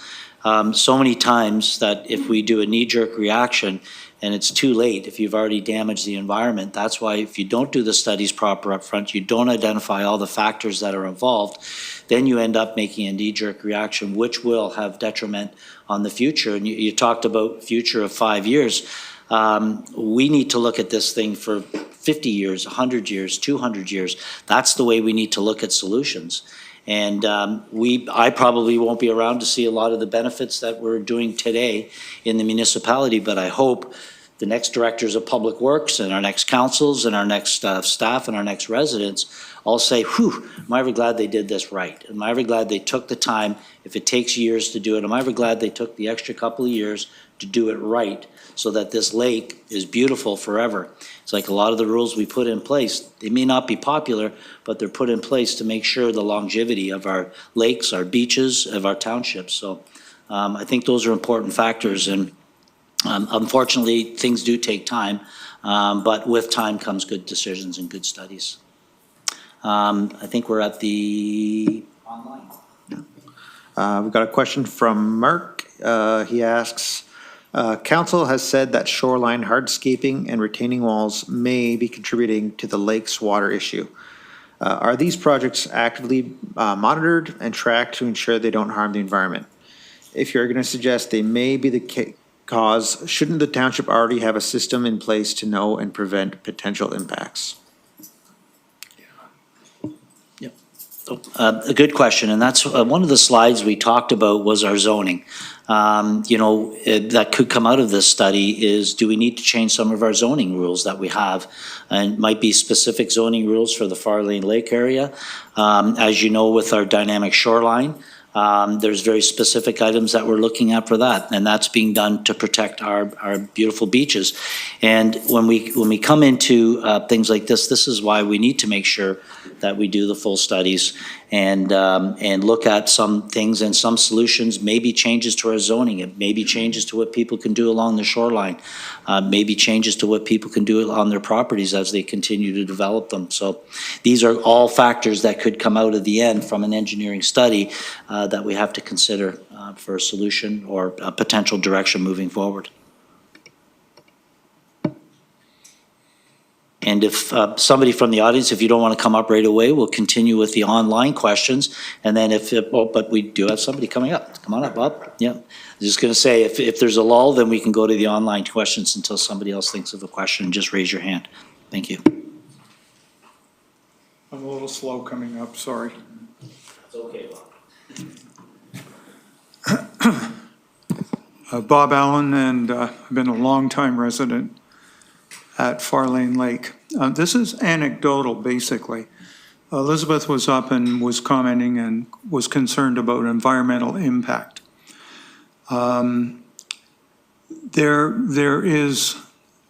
so many times that if we do a knee-jerk reaction and it's too late, if you've already damaged the environment, that's why if you don't do the studies proper up front, you don't identify all the factors that are involved, then you end up making a knee-jerk reaction, which will have detriment on the future. And you talked about future of 5 years. We need to look at this thing for 50 years, 100 years, 200 years. That's the way we need to look at solutions. And I probably won't be around to see a lot of the benefits that we're doing today in the municipality, but I hope the next directors of public works and our next councils and our next staff and our next residents all say, whew, am I ever glad they did this right? Am I ever glad they took the time, if it takes years to do it, am I ever glad they took the extra couple of years to do it right so that this lake is beautiful forever? It's like a lot of the rules we put in place, they may not be popular, but they're put in place to make sure the longevity of our lakes, our beaches, of our townships. So I think those are important factors, and unfortunately, things do take time, but with time comes good decisions and good studies. I think we're at the online. We've got a question from Mark. He asks, Council has said that shoreline hardscaping and retaining walls may be contributing to the lake's water issue. Are these projects actively monitored and tracked to ensure they don't harm the environment? If you're going to suggest they may be the cause, shouldn't the township already have a system in place to know and prevent potential impacts? A good question, and that's one of the slides we talked about was our zoning. That could come out of this study is, do we need to change some of our zoning rules that we have? And might be specific zoning rules for the Farlain Lake area. As you know, with our dynamic shoreline, there's very specific items that we're looking at for that, and that's being done to protect our beautiful beaches. And when we come into things like this is why we need to make sure that we do the full studies and look at some things and some solutions, maybe changes to our zoning, it maybe changes to what people can do along the shoreline, maybe changes to what people can do on their properties as they continue to develop them. So these are all factors that could come out of the end from an engineering study that we have to consider for a solution or a potential direction moving forward. And if somebody from the audience, if you don't want to come up right away, we'll continue with the online questions. And then but we do have somebody coming up. Come on up, Bob. Yeah. I'm just going to say, if there's a lull, then we can go to the online questions until somebody else thinks of a question. Just raise your hand. Thank you. I'm a little slow coming up, sorry. It's okay, Bob. Bob Allen, and I've been a longtime resident at Farlain Lake. This is anecdotal, basically. Elizabeth was up and was commenting and was concerned about environmental impact. There is,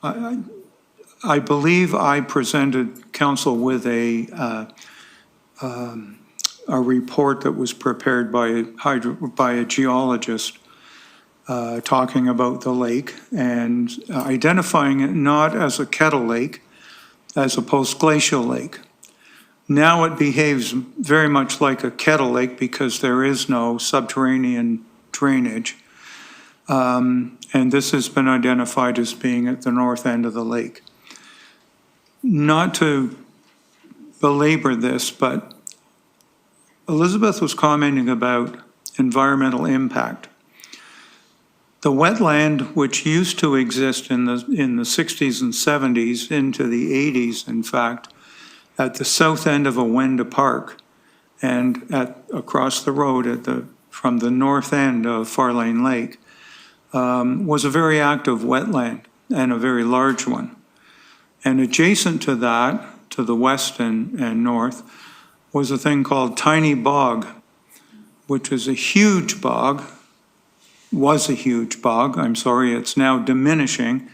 I believe I presented council with a report that was prepared by a geologist talking about the lake and identifying it not as a kettle lake, as a post-glacial lake. Now it behaves very much like a kettle lake because there is no subterranean drainage. And this has been identified as being at the north end of the lake. Not to belabor this, but Elizabeth was commenting about environmental impact. The wetland, which used to exist in the 60s and 70s into the 80s, in fact, at the south end of Awenda Park and across the road from the north end of Farlain Lake, was a very active wetland and a very large one. And adjacent to that, to the west and north, was a thing called Tiny Bog, which is a huge bog. Was a huge bog. I'm sorry, it's now diminishing.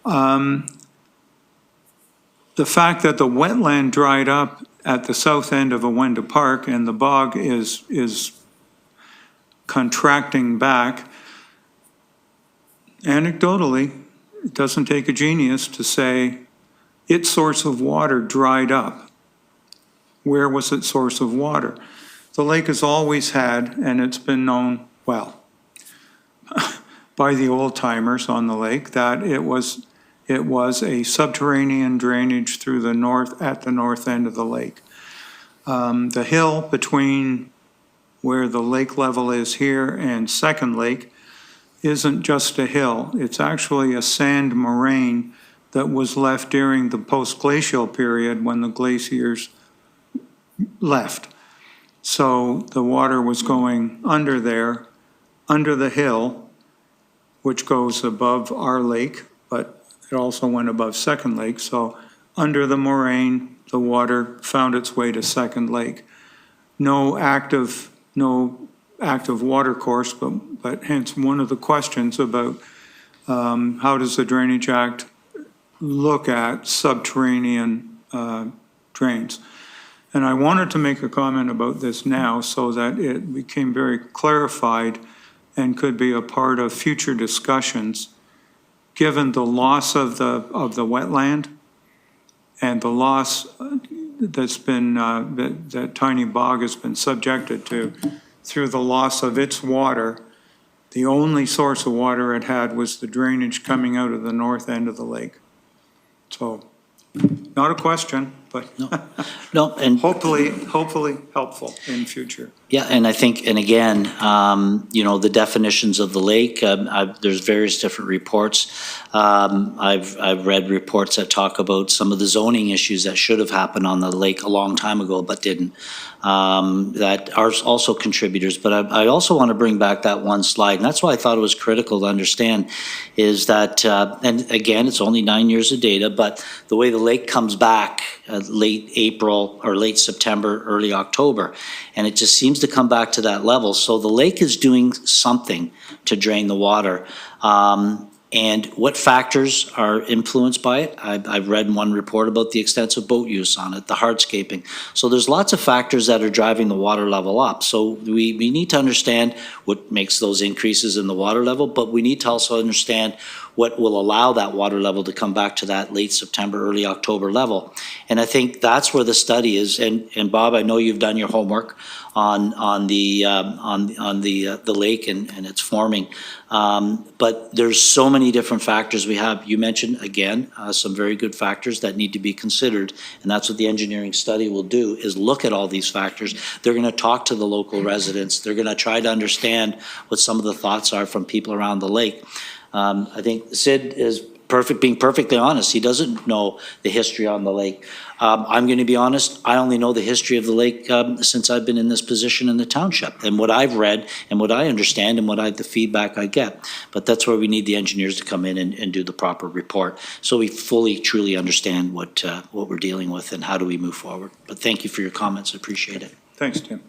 The fact that the wetland dried up at the south end of Awenda Park and the bog is contracting back, anecdotally, it doesn't take a genius to say its source of water dried up. Where was its source of water? The lake has always had, and it's been known well, by the old timers on the lake, that it was a subterranean drainage through the north, at the north end of the lake. The hill between where the lake level is here and Second Lake isn't just a hill. It's actually a sand moraine that was left during the post-glacial period when the glaciers left. So the water was going under there, under the hill, which goes above our lake, but it also went above Second Lake. So under the moraine, the water found its way to Second Lake. No active water course, but hence one of the questions about how does the Drainage Act look at subterranean drains. And I wanted to make a comment about this now so that it became very clarified and could be a part of future discussions, given the loss of the wetland and the loss that's been, that Tiny Bog has been subjected to through the loss of its water. The only source of water it had was the drainage coming out of the north end of the lake. So, not a question, but No, and hopefully helpful in future. yeah, and I think, and again, the definitions of the lake, there's various different reports. I've read reports that talk about some of the zoning issues that should have happened on the lake a long time ago, but didn't. That are also contributors, but I also want to bring back that one slide, and that's why I thought it was critical to understand, is that, and again, it's only 9 years of data, but the way the lake comes back late April or late September, early October, and it just seems to come back to that level. So the lake is doing something to drain the water. And what factors are influenced by it? I've read one report about the extensive boat use on it, the hardscaping. So there's lots of factors that are driving the water level up. So we need to understand what makes those increases in the water level, but we need to also understand what will allow that water level to come back to that late September, early October level. And I think that's where the study is. And Bob, I know you've done your homework on the lake and its forming. But there's so many different factors we have. You mentioned, again, some very good factors that need to be considered. And that's what the engineering study will do, is look at all these factors. They're going to talk to the local residents. They're going to try to understand what some of the thoughts are from people around the lake. I think Sid is being perfectly honest. He doesn't know the history on the lake. I'm going to be honest, I only know the history of the lake since I've been in this position in the township, and what I've read and what I understand and the feedback I get. But that's where we need the engineers to come in and do the proper report, so we fully, truly understand what we're dealing with and how do we move forward. But thank you for your comments, I appreciate it. Thanks, Tim.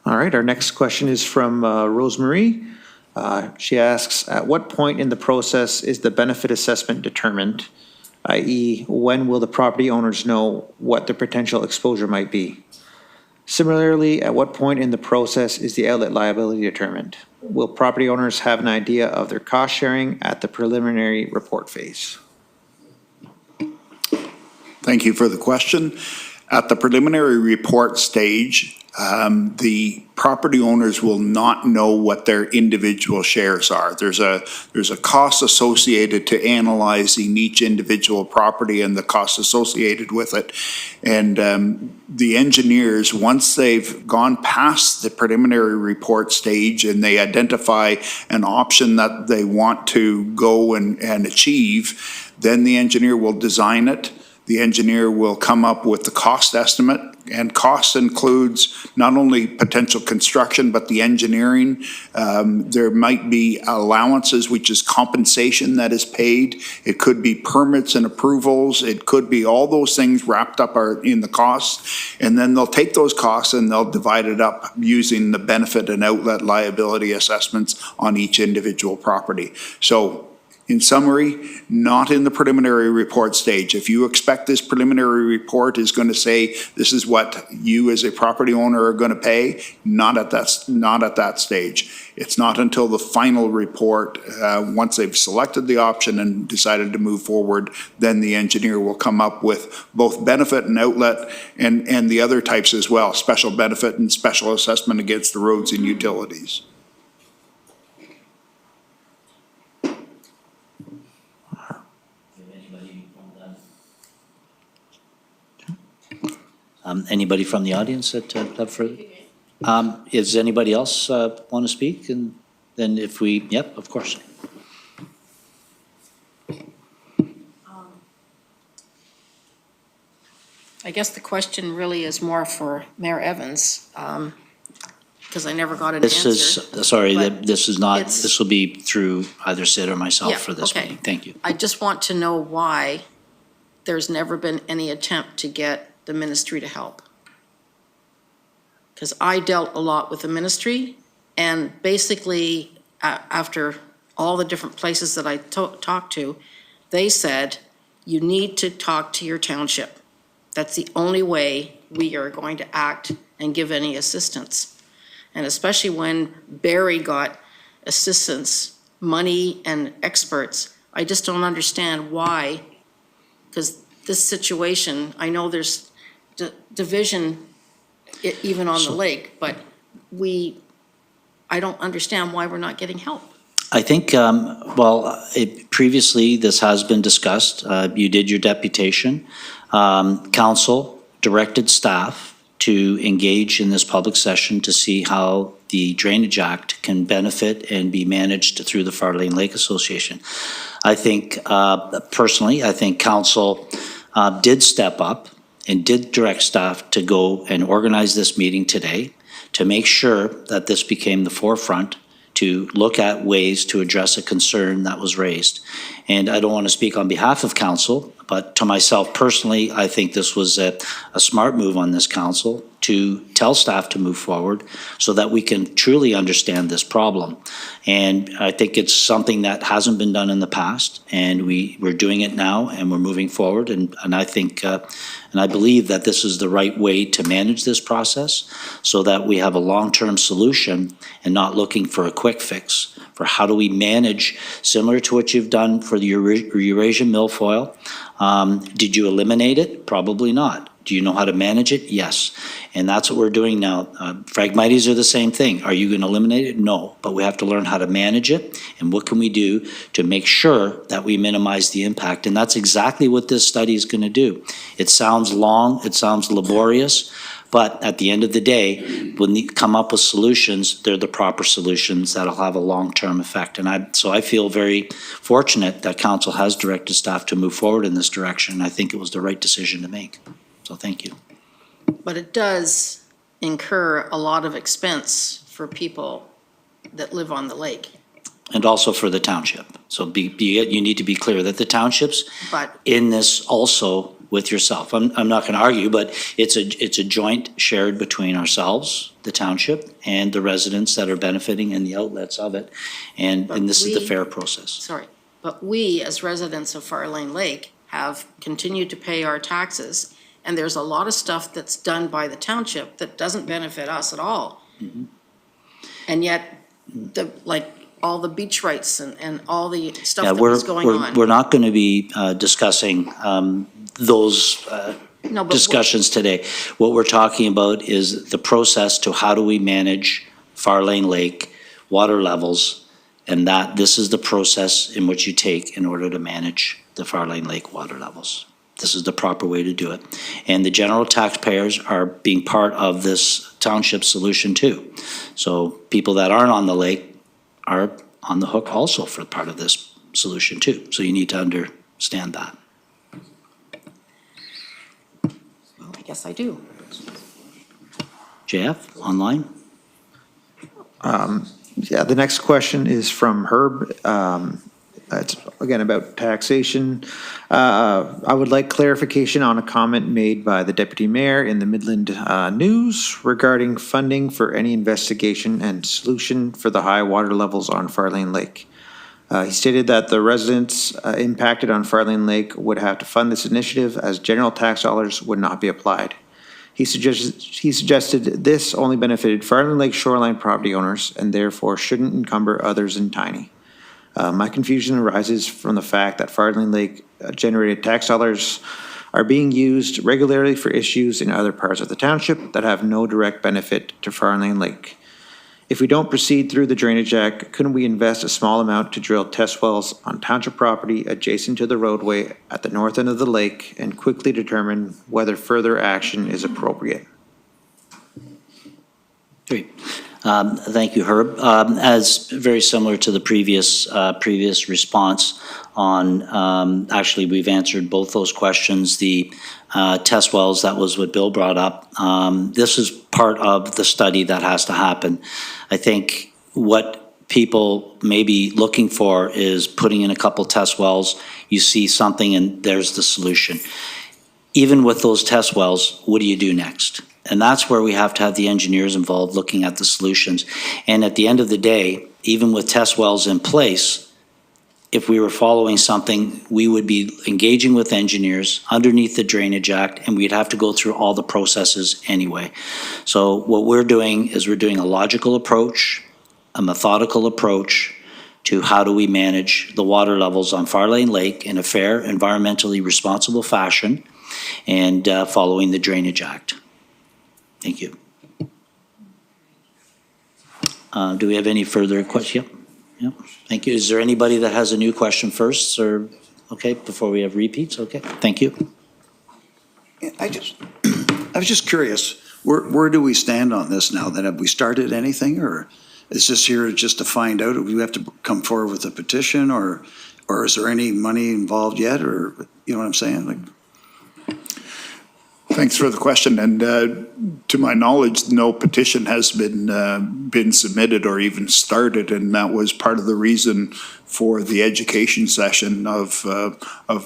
All right, our next question is from Rosemarie. She asks, at what point in the process is the benefit assessment determined? I.e., when will the property owners know what the potential exposure might be? Similarly, at what point in the process is the outlet liability determined? Will property owners have an idea of their cost sharing at the preliminary report phase? Thank you for the question. At the preliminary report stage, the property owners will not know what their individual shares are. There's a cost associated to analyzing each individual property and the costs associated with it. And the engineers, once they've gone past the preliminary report stage and they identify an option that they want to go and achieve, then the engineer will design it. The engineer will come up with the cost estimate, and cost includes not only potential construction, but the engineering. There might be allowances, which is compensation that is paid. It could be permits and approvals. It could be all those things wrapped up in the cost. And then they'll take those costs and they'll divide it up using the benefit and outlet liability assessments on each individual property. So, in summary, not in the preliminary report stage. If you expect this preliminary report is going to say this is what you as a property owner are going to pay, not at that stage. It's not until the final report, once they've selected the option and decided to move forward, then the engineer will come up with both benefit and outlet and the other types as well, special benefit and special assessment against the roads and utilities. Anybody from the audience that have further? Is anybody else want to speak? And then if we, yep, of course. I guess the question really is more for Mayor Evans, because I never got an This answer. is, sorry, but this is not, it's- this will be through either Sid or myself Yeah, for this okay. meeting. Thank you. I just want to know why there's never been any attempt to get the ministry to help. Because I dealt a lot with the ministry, and basically, after all the different places that I talked to, they said, you need to talk to your township. That's the only way we are going to act and give any assistance. And especially when Barry got assistance, money, and experts, I just don't understand why, because this situation, I know there's division even on the lake, but we I don't understand why we're not getting help. I think, previously, this has been discussed. You did your deputation. Council directed staff to engage in this public session to see how the Drainage Act can benefit and be managed through the Farlain Lake Association. I think, personally, I think council did step up and did direct staff to go and organize this meeting today to make sure that this became the forefront to look at ways to address a concern that was raised. And I don't want to speak on behalf of council, but to myself personally, I think this was a smart move on this council to tell staff to move forward so that we can truly understand this problem. And I think it's something that hasn't been done in the past, and we're doing it now, and we're moving forward. And I think, and I believe that this is the right way to manage this process so that we have a long-term solution and not looking for a quick fix for how do we manage, similar to what you've done for the Eurasian milfoil. Did you eliminate it? Probably not. Do you know how to manage it? Yes. And that's what we're doing now. Phragmites are the same thing. Are you going to eliminate it? No. But we have to learn how to manage it, and what can we do to make sure that we minimize the impact. And that's exactly what this study is going to do. It sounds long, it sounds laborious, but at the end of the day, when you come up with solutions, they're the proper solutions that'll have a long-term effect. And so I feel very fortunate that council has directed staff to move forward in this direction. I think it was the right decision to make. So thank you. But it does incur a lot of expense for people that live on the lake. And also for the township. So you need to be clear that the townships But in this also with yourself. I'm not going to argue, but it's a joint shared between ourselves, the township, and the residents that are benefiting and the outlets of it. And this is the fair process. But we, as residents of Farlain Lake, have continued to pay our taxes, and there's a lot of stuff that's done by the township that doesn't benefit us at all. Mm-hmm. And yet, all the beach rights and all the stuff Yeah, that was going on. we're not going to be discussing those No, but discussions today. What we're talking about is the process to how do we manage Farlain Lake water levels, and that this is the process in which you take in order to manage the Farlain Lake water levels. This is the proper way to do it. And the general taxpayers are being part of this township solution too. So people that aren't on the lake are on the hook also for part of this solution too. So you need to understand that. Well, I guess I do. JF, online? Yeah, the next question is from Herb. It's again about taxation. I would like clarification on a comment made by the deputy mayor in the Midland News regarding funding for any investigation and solution for the high water levels on Farlain Lake. He stated that the residents impacted on Farlain Lake would have to fund this initiative as general tax dollars would not be applied. He suggested this only benefited Farlain Lake shoreline property owners and therefore shouldn't encumber others in Tiny. My confusion arises from the fact that Farlain Lake generated tax dollars are being used regularly for issues in other parts of the township that have no direct benefit to Farlain Lake. If we don't proceed through the Drainage Act, couldn't we invest a small amount to drill test wells on township property adjacent to the roadway at the north end of the lake and quickly determine whether further action is appropriate? Great. Thank you, Herb. As very similar to the previous response on, actually, we've answered both those questions. The test wells, that was what Bill brought up. This is part of the study that has to happen. I think what people may be looking for is putting in a couple test wells, you see something and there's the solution. Even with those test wells, what do you do next? And that's where we have to have the engineers involved looking at the solutions. And at the end of the day, even with test wells in place, if we were following something, we would be engaging with engineers underneath the Drainage Act, and we'd have to go through all the processes anyway. So what we're doing is we're doing a logical approach, a methodical approach to how do we manage the water levels on Farlain Lake in a fair, environmentally responsible fashion, and following the Drainage Act. Thank you. Do we have any further questions? Yep. Thank you. Is there anybody that has a new question first, or, okay, before we have repeats? Okay, thank you. I was just curious, where do we stand on this now? Then have we started anything, or is this here just to find out? Do we have to come forward with a petition, or is there any money involved yet, or, you know what I'm saying? Like, Thanks for the question, and to my knowledge, no petition has been submitted or even started, and that was part of the reason for the education session of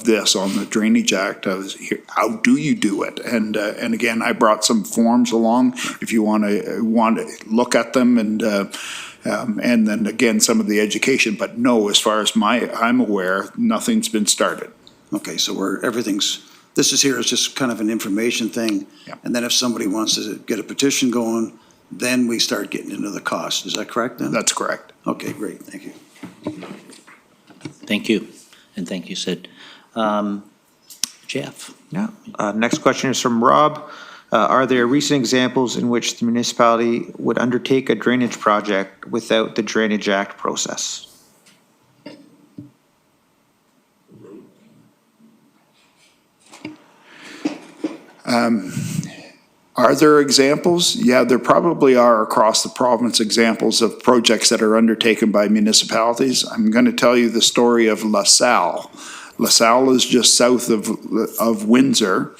this on the Drainage Act. How do you do it? And again, I brought some forms along if you want to look at them, and then again some of the education. But no, as far as I'm aware, nothing's been started. okay, so this is here as just kind of an information thing. Yeah. And then if somebody wants to get a petition going, then we start getting into the cost. Is that correct then? That's correct. Okay, great, thank you. Thank you, and thank you, Sid. Jeff? Yeah. Next question is from Rob. Are there recent examples in which the municipality would undertake a drainage project without the Drainage Act process? Are there examples? Yeah, there probably are across the province examples of projects that are undertaken by municipalities. I'm going to tell you the story of LaSalle. LaSalle is just south of Windsor.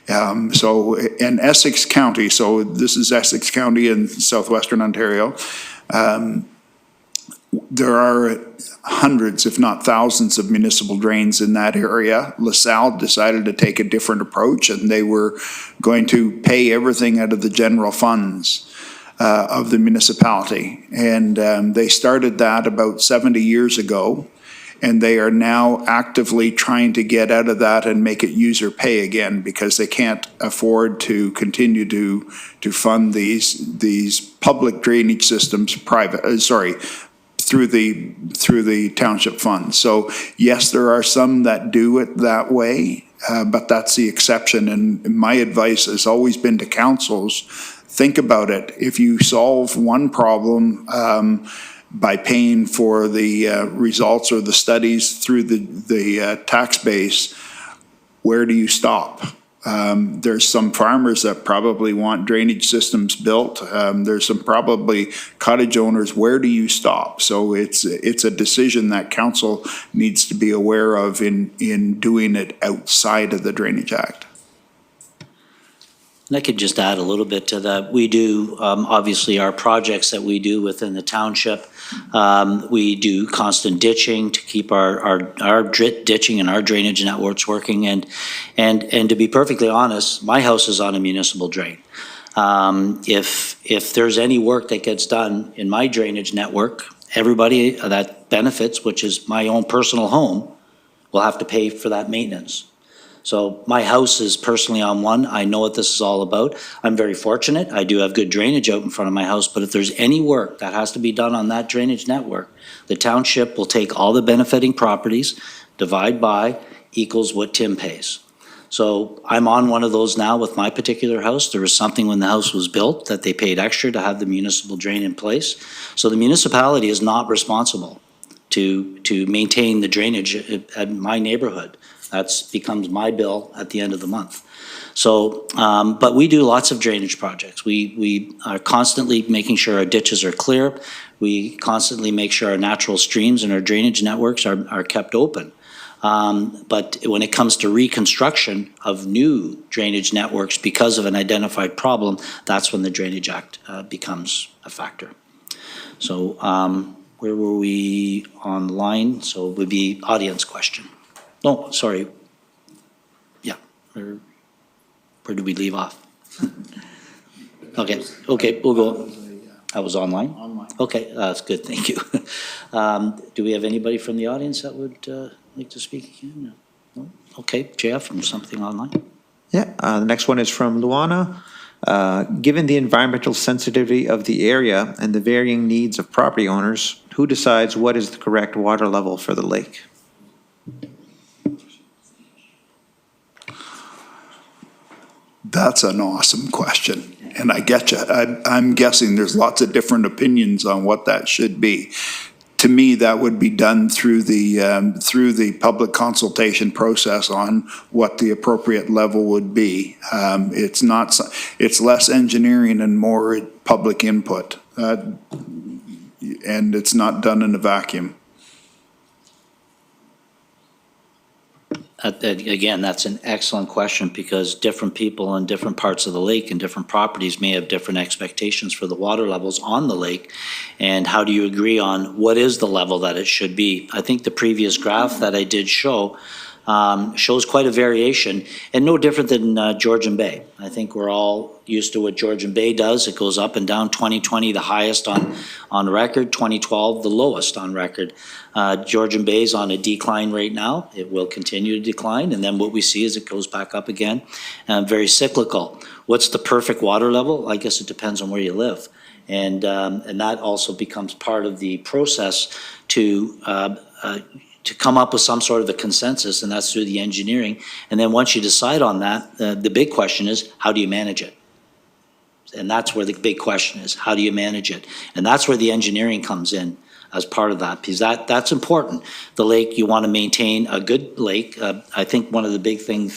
In Essex County, so this is Essex County in southwestern Ontario. There are hundreds, if not thousands, of municipal drains in that area. LaSalle decided to take a different approach, and they were going to pay everything out of the general funds of the municipality. And they started that about 70 years ago, and they are now actively trying to get out of that and make it user pay again, because they can't afford to continue to fund these public drainage systems through the township funds. So yes, there are some that do it that way, but that's the exception. And my advice has always been to councils, think about it. If you solve one problem by paying for the results or the studies through the tax base, where do you stop? There's some farmers that probably want drainage systems built. There's some probably cottage owners. Where do you stop? So it's a decision that council needs to be aware of in doing it outside of the Drainage Act. And I could just add a little bit to that. We do, obviously, our projects that we do within the township, we do constant ditching to keep our ditching and our drainage networks working. And to be perfectly honest, my house is on a municipal drain. If there's any work that gets done in my drainage network, everybody that benefits, which is my own personal home, will have to pay for that maintenance. So my house is personally on one. I know what this is all about. I'm very fortunate. I do have good drainage out in front of my house, but if there's any work that has to be done on that drainage network, the township will take all the benefiting properties, divide by, equals what Tim pays. So I'm on one of those now with my particular house. There was something when the house was built that they paid extra to have the municipal drain in place. So the municipality is not responsible to maintain the drainage at my neighborhood. That becomes my bill at the end of the month. So, but we do lots of drainage projects. We are constantly making sure our ditches are clear. We constantly make sure our natural streams and our drainage networks are kept open. But when it comes to reconstruction of new drainage networks because of an identified problem, that's when the Drainage Act becomes a factor. So where were we online? So it would be audience question. No, sorry. Yeah, where did we leave off? Okay, we'll go. I was online? Online. Okay, that's good, thank you. Do we have anybody from the audience that would like to speak again? No? Okay, JF, from something online? Yeah, the next one is from Luana. Given the environmental sensitivity of the area and the varying needs of property owners, who decides what is the correct water level for the lake? That's an awesome question. and I get you. I'm guessing there's lots of different opinions on what that should be. To me, that would be done through the public consultation process on what the appropriate level would be. It's not, it's less engineering and more public input. And it's not done in a vacuum. Again, that's an excellent question because different people in different parts of the lake and different properties may have different expectations for the water levels on the lake. And how do you agree on what is the level that it should be? I think the previous graph that I did show shows quite a variation and no different than Georgian Bay. I think we're all used to what Georgian Bay does. It goes up and down. 2020, the highest on record. 2012, the lowest on record. Georgian Bay is on a decline right now. It will continue to decline. And then what we see is it goes back up again. Very cyclical. What's the perfect water level? I guess it depends on where you live. And that also becomes part of the process to come up with some sort of a consensus, and that's through the engineering. And then once you decide on that, the big question is, how do you manage it? And that's where the big question is, how do you manage it? And that's where the engineering comes in as part of that, because that's important. The lake, you want to maintain a good lake. I think one of the big things,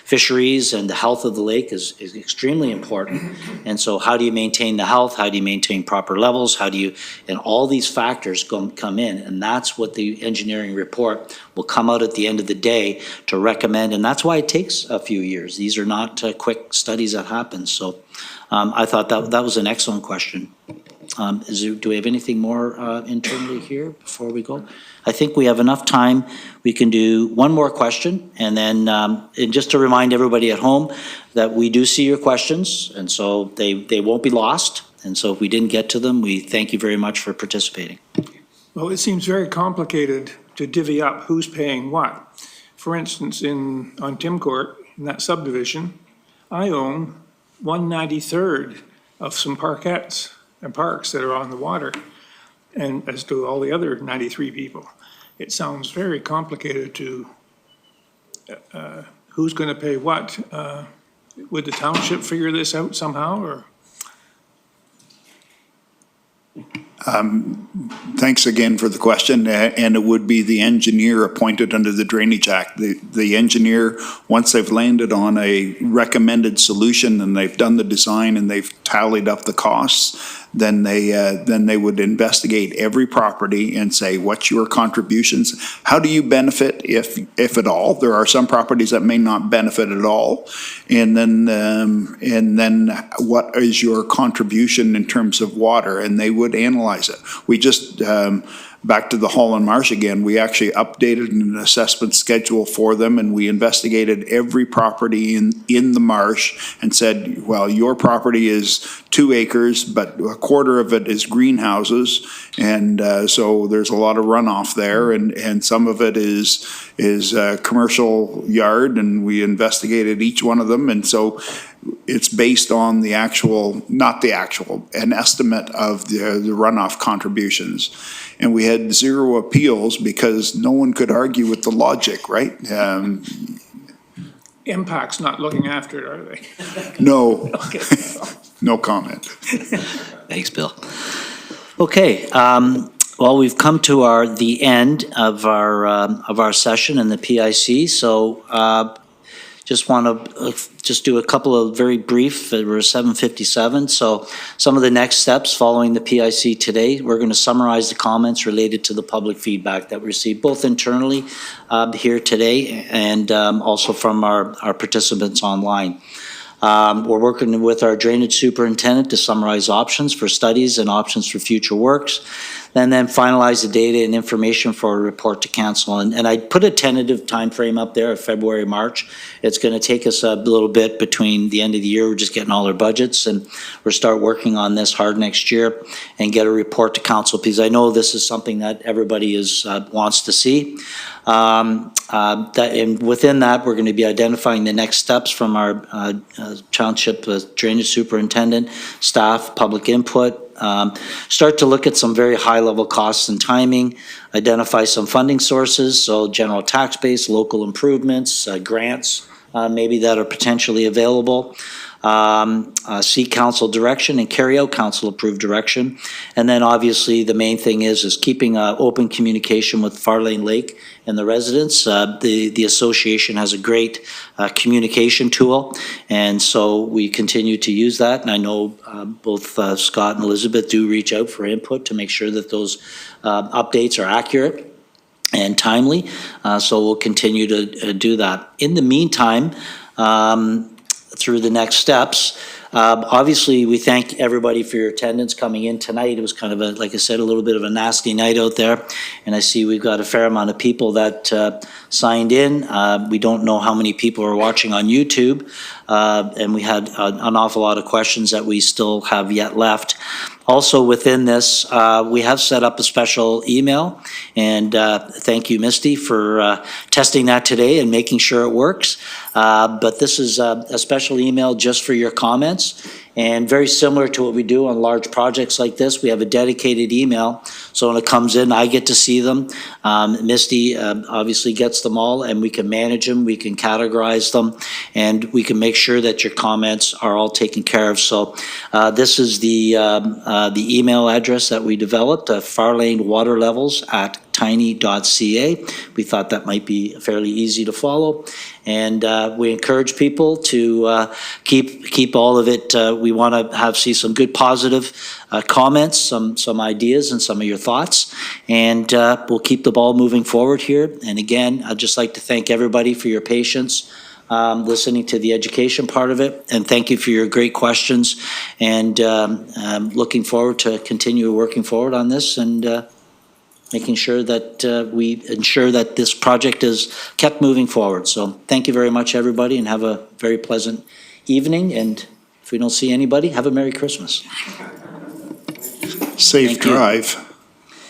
fisheries and the health of the lake is extremely important. And so how do you maintain the health? How do you maintain proper levels? How do you, and all these factors come in, and that's what the engineering report will come out at the end of the day to recommend, and that's why it takes a few years. These are not quick studies that happen. So I thought that was an excellent question. Do we have anything more internally here before we go? I think we have enough time. We can do one more question, and then and just to remind everybody at home that we do see your questions, and so they won't be lost. And so if we didn't get to them, we thank you very much for participating. Well, it seems very complicated to divvy up who's paying what. For instance, on Tim Court, in that subdivision, I own 1/93rd of some parkettes and parks that are on the water, and as do all the other 93 people. It sounds very complicated to, who's gonna pay what? Would the township figure this out somehow, or? Thanks again for the question, and it would be the engineer appointed under the Drainage Act. The engineer, once they've landed on a recommended solution and they've done the design and they've tallied up the costs, then they would investigate every property and say, what's your contributions? How do you benefit, if at all? There are some properties that may not benefit at all. And then what is your contribution in terms of water? And they would analyze it. We just, back to the Holland Marsh again, we actually updated an assessment schedule for them, and we investigated every property in the marsh and said, well, your property is 2 acres, but a quarter of it is greenhouses, and so there's a lot of runoff there, and some of it is a commercial yard, and we investigated each one of them, and so it's based on the actual, not the actual, an estimate of the runoff contributions. And we had 0 appeals because no one could argue with the logic, right? Impact's not looking after it, are they? No. Okay. No comment. Thanks, Bill. Okay, well, we've come to the end of our session in the PIC, so just want to just do a couple of very brief, we're 7:57, so some of the next steps following the PIC today, we're going to summarize the comments related to the public feedback that we received both internally here today and also from our participants online. We're working with our drainage superintendent to summarize options for studies and options for future works, and then finalize the data and information for a report to council. And I put a tentative time frame up there of February, March. It's going to take us a little bit between the end of the year. We're just getting all our budgets, and we'll start working on this hard next year and get a report to council, because I know this is something that everybody wants to see. And within that, we're going to be identifying the next steps from our township drainage superintendent, staff, public input, start to look at some very high-level costs and timing, identify some funding sources, so general tax base, local improvements, grants maybe that are potentially available. seek council direction and carry out council-approved direction. And then obviously, the main thing is keeping open communication with Farlain Lake and the residents. The association has a great communication tool, and so we continue to use that. And I know both Scott and Elizabeth do reach out for input to make sure that those updates are accurate and timely, so we'll continue to do that. In the meantime, through the next steps, obviously, we thank everybody for your attendance coming in tonight. It was kind of like I said, a little bit of a nasty night out there, and I see we've got a fair amount of people that signed in. We don't know how many people are watching on YouTube, and we had an awful lot of questions that we still have yet left. Also within this, we have set up a special email, and thank you, Misty, for testing that today and making sure it works. But this is a special email just for your comments, and very similar to what we do on large projects like this. We have a dedicated email, so when it comes in, I get to see them. Misty obviously gets them all, and we can manage them, we can categorize them, and we can make sure that your comments are all taken care of. So this is the email address that we developed, farlainwaterlevels@tiny.ca. We thought that might be fairly easy to follow, and we encourage people to keep all of it. We want to see some good positive comments, some ideas, and some of your thoughts, and we'll keep the ball moving forward here. And again, I'd just like to thank everybody for your patience, listening to the education part of it, and thank you for your great questions, and looking forward to continue working forward on this and making sure that we ensure that this project is kept moving forward. So thank you very much, everybody, and have a very pleasant evening, and if we don't see anybody, have a Merry Christmas. Safe Thank you. drive.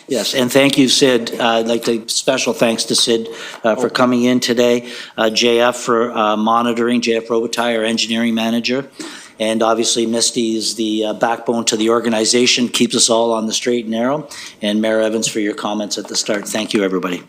Yes, and thank you, Sid. I'd like to, special thanks to Sid for coming in today, JF for monitoring, JF Robitaille, our engineering manager, and obviously Misty is the backbone to the organization, keeps us all on the straight and narrow, and Mayor Evans for your comments at the start. Thank you, everybody.